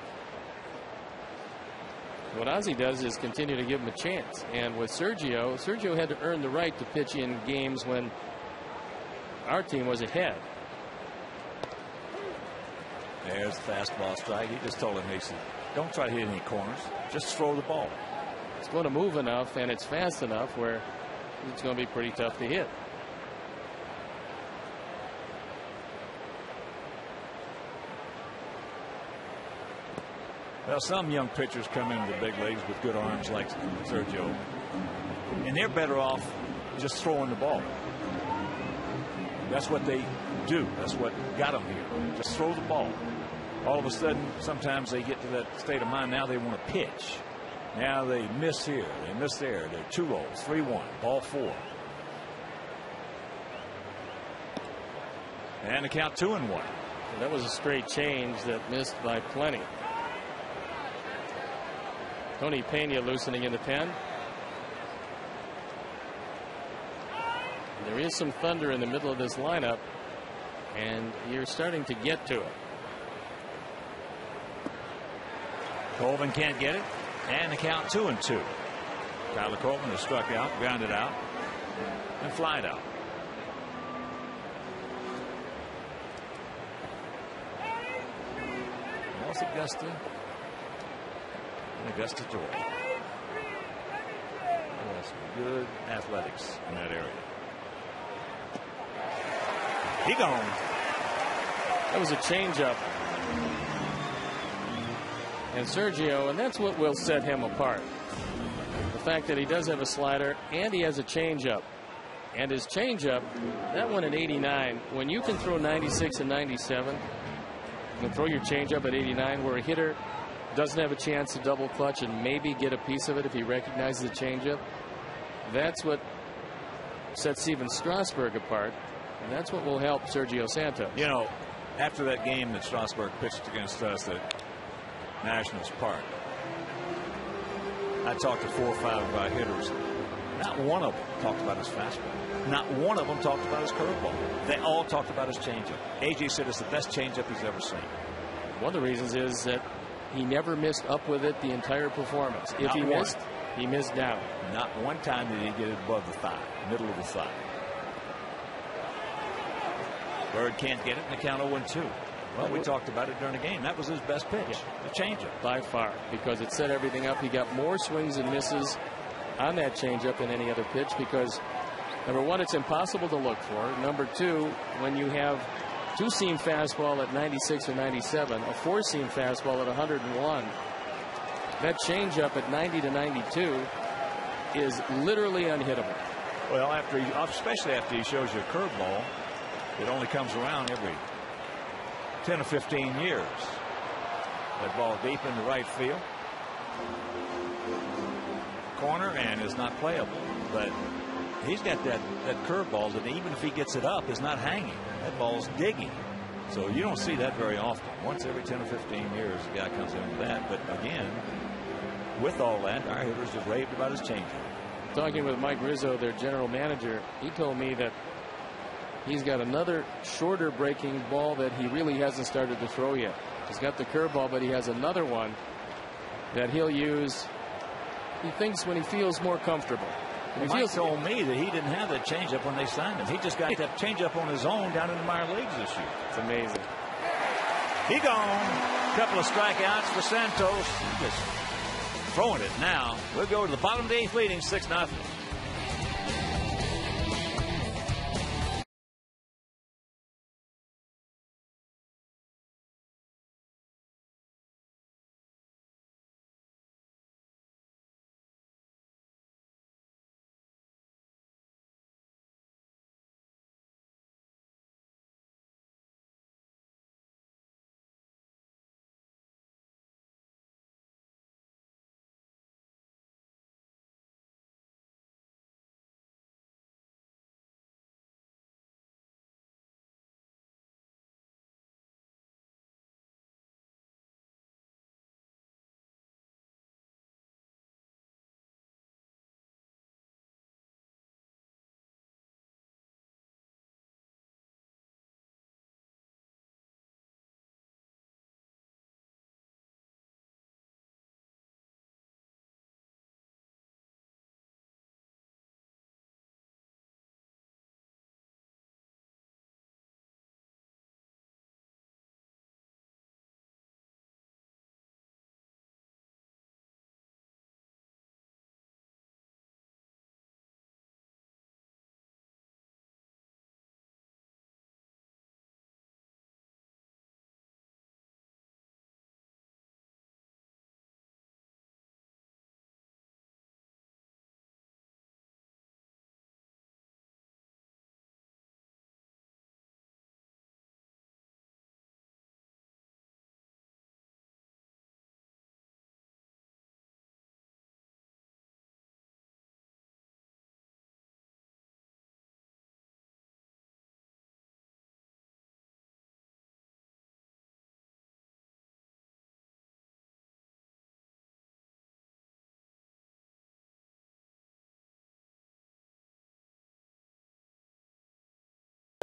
What Ozzie does is continue to give him a chance. And with Sergio had to earn the right to pitch in games when our team was ahead. There's the fastball strike. He just told him, he said, don't try to hit any corners. Just throw the ball. It's going to move enough and it's fast enough where it's going to be pretty tough to hit. Well, some young pitchers come into the big leagues with good arms like Sergio, and they're better off just throwing the ball. That's what they do. That's what got them here. Just throw the ball. All of a sudden, sometimes they get to that state of mind now they want to pitch. Now they miss here. They miss there. They're 2-0, 3-1, ball 4. And the count 2-1. That was a straight change that missed by plenty. Tony Pena loosening in the pen. There is some thunder in the middle of this lineup, and you're starting to get to it. Colvin can't get it, and the count 2-2. Tyler Colvin is struck out, grounded out, and flied out. North Augusta and Augusta, Georgia. Some good athletics in that area. He gone. That was a changeup. And Sergio, and that's what will set him apart. The fact that he does have a slider and he has a changeup. And his changeup, that one at 89, when you can throw 96 and 97, and throw your changeup at 89 where a hitter doesn't have a chance to double clutch and maybe get a piece of it if he recognizes the changeup, that's what sets Steven Strasburg apart. And that's what will help Sergio Santos. You know, after that game that Strasburg pitched against us at Nationals Park, I talked to 4 or 5 of our hitters. Not one of them talked about his fastball. Not one of them talked about his curveball. They all talked about his changeup. AJ said it's the best changeup he's ever seen. One of the reasons is that he never missed up with it the entire performance. If he missed, he missed down. Not one time did he get it above the thigh, middle of the thigh. Bird can't get it, and the count 0-2. Well, we talked about it during the game. That was his best pitch, the changeup. By far, because it set everything up. He got more swings and misses on that changeup than any other pitch because, number one, it's impossible to look for. Number two, when you have 2-seam fastball at 96 or 97, a 4-seam fastball at 101, that changeup at 90 to 92 is literally unhittable. Well, especially after he shows you a curveball, it only comes around every 10 or 15 years. That ball deep into right field. Corner and is not playable. But he's got that curveball that even if he gets it up is not hanging. That ball's digging. So you don't see that very often. Once every 10 or 15 years the guy comes in with that. But again, with all that, our hitters have raved about his changeup. Talking with Mike Rizzo, their general manager, he told me that he's got another shorter breaking ball that he really hasn't started to throw yet. He's got the curveball, but he has another one that he'll use, he thinks, when he feels more comfortable. Mike told me that he didn't have that changeup when they signed him. He just got that changeup on his own down in the minor leagues this year. It's amazing. He gone. Couple of strikeouts for Santos. Just throwing it now. We'll go to the bottom of the 8th, leading 6-0.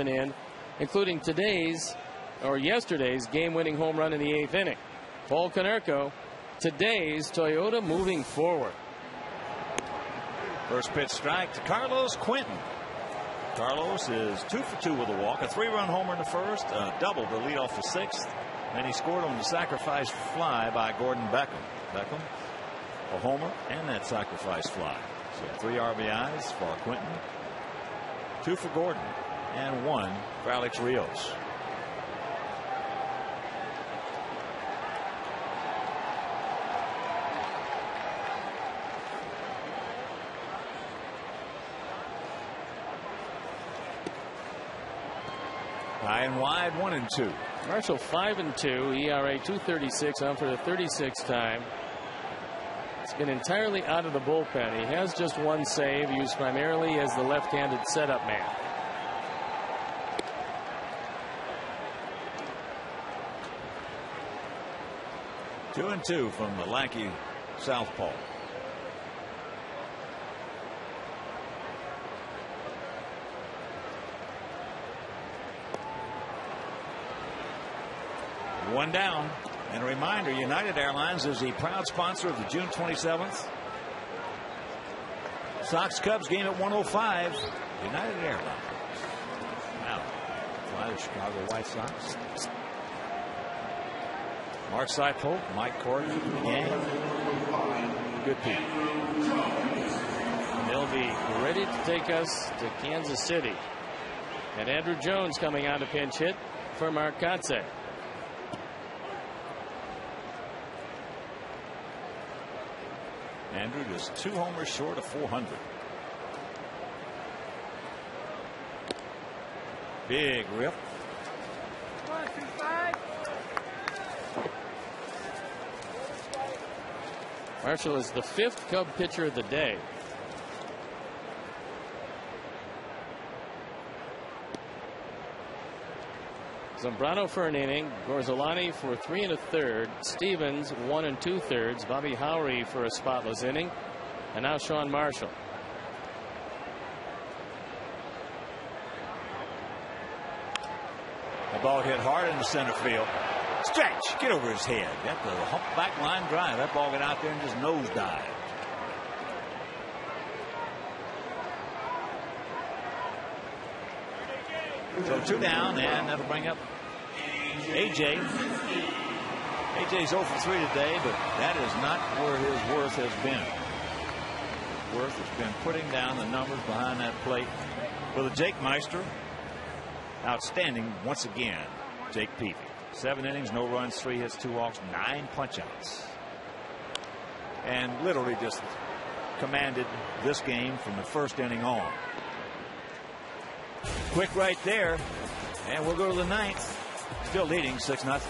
in, including yesterday's game-winning home run in the 8th inning. Paul Konerko, today's Toyota moving forward. First pitch strike to Carlos Quentin. Carlos is 2 for 2 with a walk, a 3-run homer in the first, a double to lead off the 6th. And he scored on the sacrifice fly by Gordon Beckham. Beckham, a homer and that sacrifice fly. So 3 RBIs for Quentin, 2 for Gordon, and 1 for Alex Rios. High and wide, 1 and 2. Marshall 5 and 2, ERA 2.36, on for the 36th time. It's been entirely out of the bullpen. He has just 1 save, used primarily as the left-handed setup man. Two and 2 from the lanky southpaw. One down. And a reminder, United Airlines is the proud sponsor of the June 27th Sox-Cubs game at 1:05. United Airlines. Now, fly the Chicago White Sox. Mark Seipold, Mike Cork, the gang. Good people. They'll be ready to take us to Kansas City. And Andrew Jones coming on to pinch hit for Mark Kotsay. Andrew just 2 homers short of 400. Big rip. 1, 2, 5. Marshall is the 5th Cub pitcher of the day. Zambrano for an inning, Gorzolani for 3 1/3, Stevens 1 2/3, Bobby Howry for a spotless inning, and now Sean Marshall. The ball hit hard in the center field. Stretch, get over his head. Got the humpback line drive. That ball got out there and just nosedived. So 2 down, and that'll bring up AJ. AJ's 0 for 3 today, but that is not where his worth has been. Worth has been putting down the numbers behind that plate for the Jake Meister. Outstanding once again, Jake Peavy. 7 innings, no runs, 3 hits, 2 walks, 9 punchouts. And literally just commanded this game from the first inning on. Quick right there, and we'll go to the 9th. Still leading 6-0.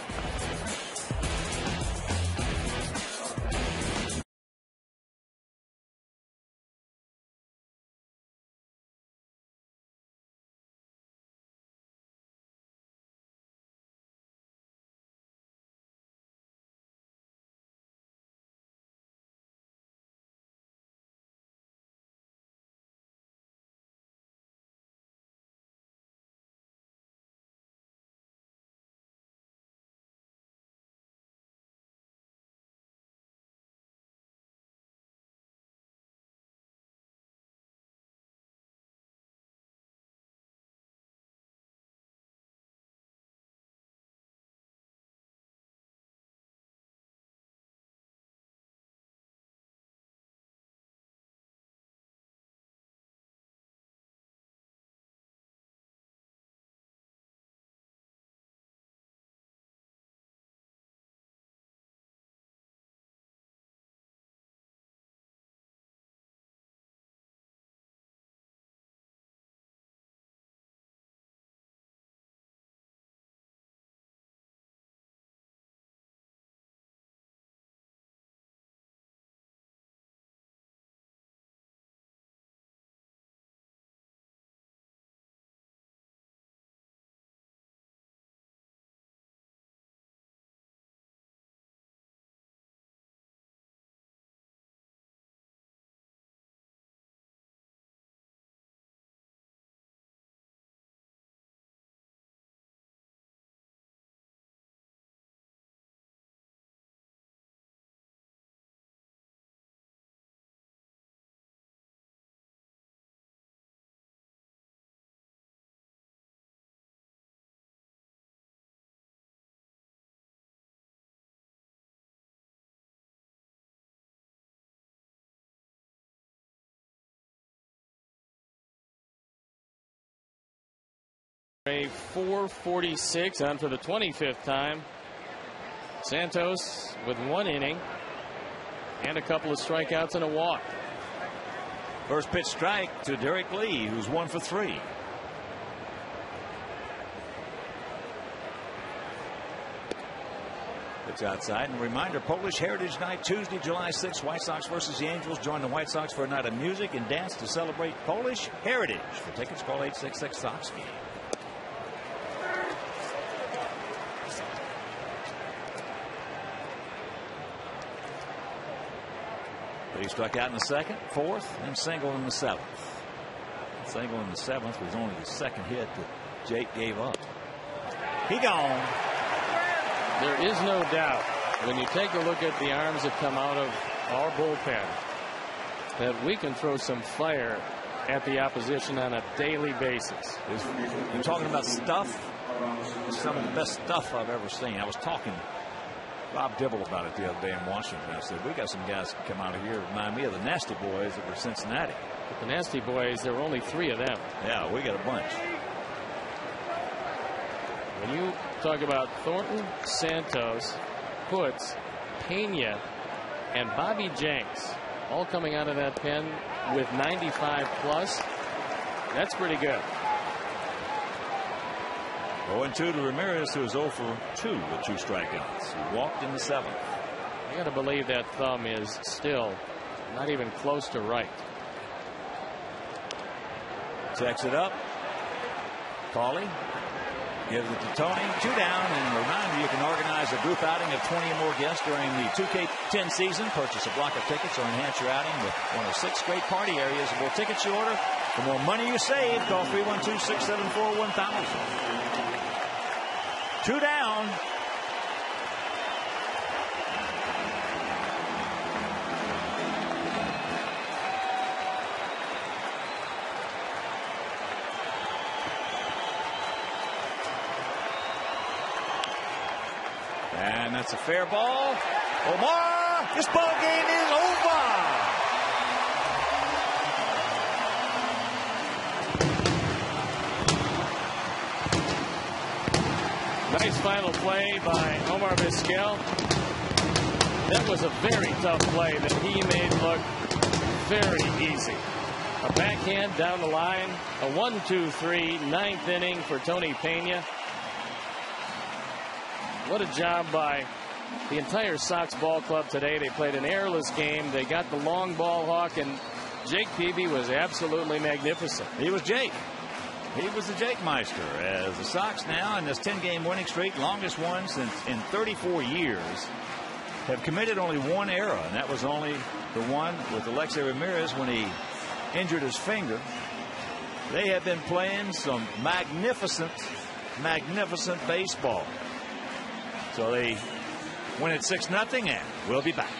A 446 on for the 25th time. Santos with 1 inning and a couple of strikeouts and a walk. First pitch strike to Derek Lee, who's 1 for 3. It's outside. And a reminder, Polish Heritage Night, Tuesday, July 6th, White Sox versus the Angels. Join the White Sox for a night of music and dance to celebrate Polish heritage. For tickets, call 866-SOX-GAME. He struck out in the 2nd, 4th, and single in the 7th. Single in the 7th was only the 2nd hit that Jake gave up. He gone. There is no doubt when you take a look at the arms that come out of our bullpen that we can throw some fire at the opposition on a daily basis. You're talking about stuff. It's some of the best stuff I've ever seen. I was talking to Bob Dibble about it the other day in Washington. I said, we got some guys that come out of here that remind me of the Nasty Boys that were Cincinnati. But the Nasty Boys, there were only 3 of them. Yeah, we got a bunch. When you talk about Thornton, Santos, Putz, Pena, and Bobby Jenks all coming out of that pen with 95 plus, that's pretty good. 0-2 to Ramirez, who is 0 for 2 with 2 strikeouts. He walked in the 7th. I got to believe that thumb is still not even close to right. Checks it up. Paulie gives it to Tony. 2 down. And a reminder, you can organize a group outing of 20 or more guests during the 2K10 season. Purchase a block of tickets or enhance your outing with one of 6 great party areas. The more tickets you order, the more money you save. Call 312-674-1000. 2 down. And that's a fair ball. Omar, this ball game is over. Nice final play by Omar Vizquel. That was a very tough play that he made look very easy. A backhand down the line, a 1-2-3, 9th inning for Tony Pena. What a job by the entire Sox ball club today. They played an errorless game. They got the long ball hawk, and Jake Peavy was absolutely magnificent. He was Jake. He was the Jake Meister, as the Sox now in this 10-game winning streak, longest one since in 34 years, have committed only 1 error, and that was only the one with Alexei Ramirez when he injured his finger. They have been playing some magnificent, magnificent baseball. So they win at 6-0, and we'll be back.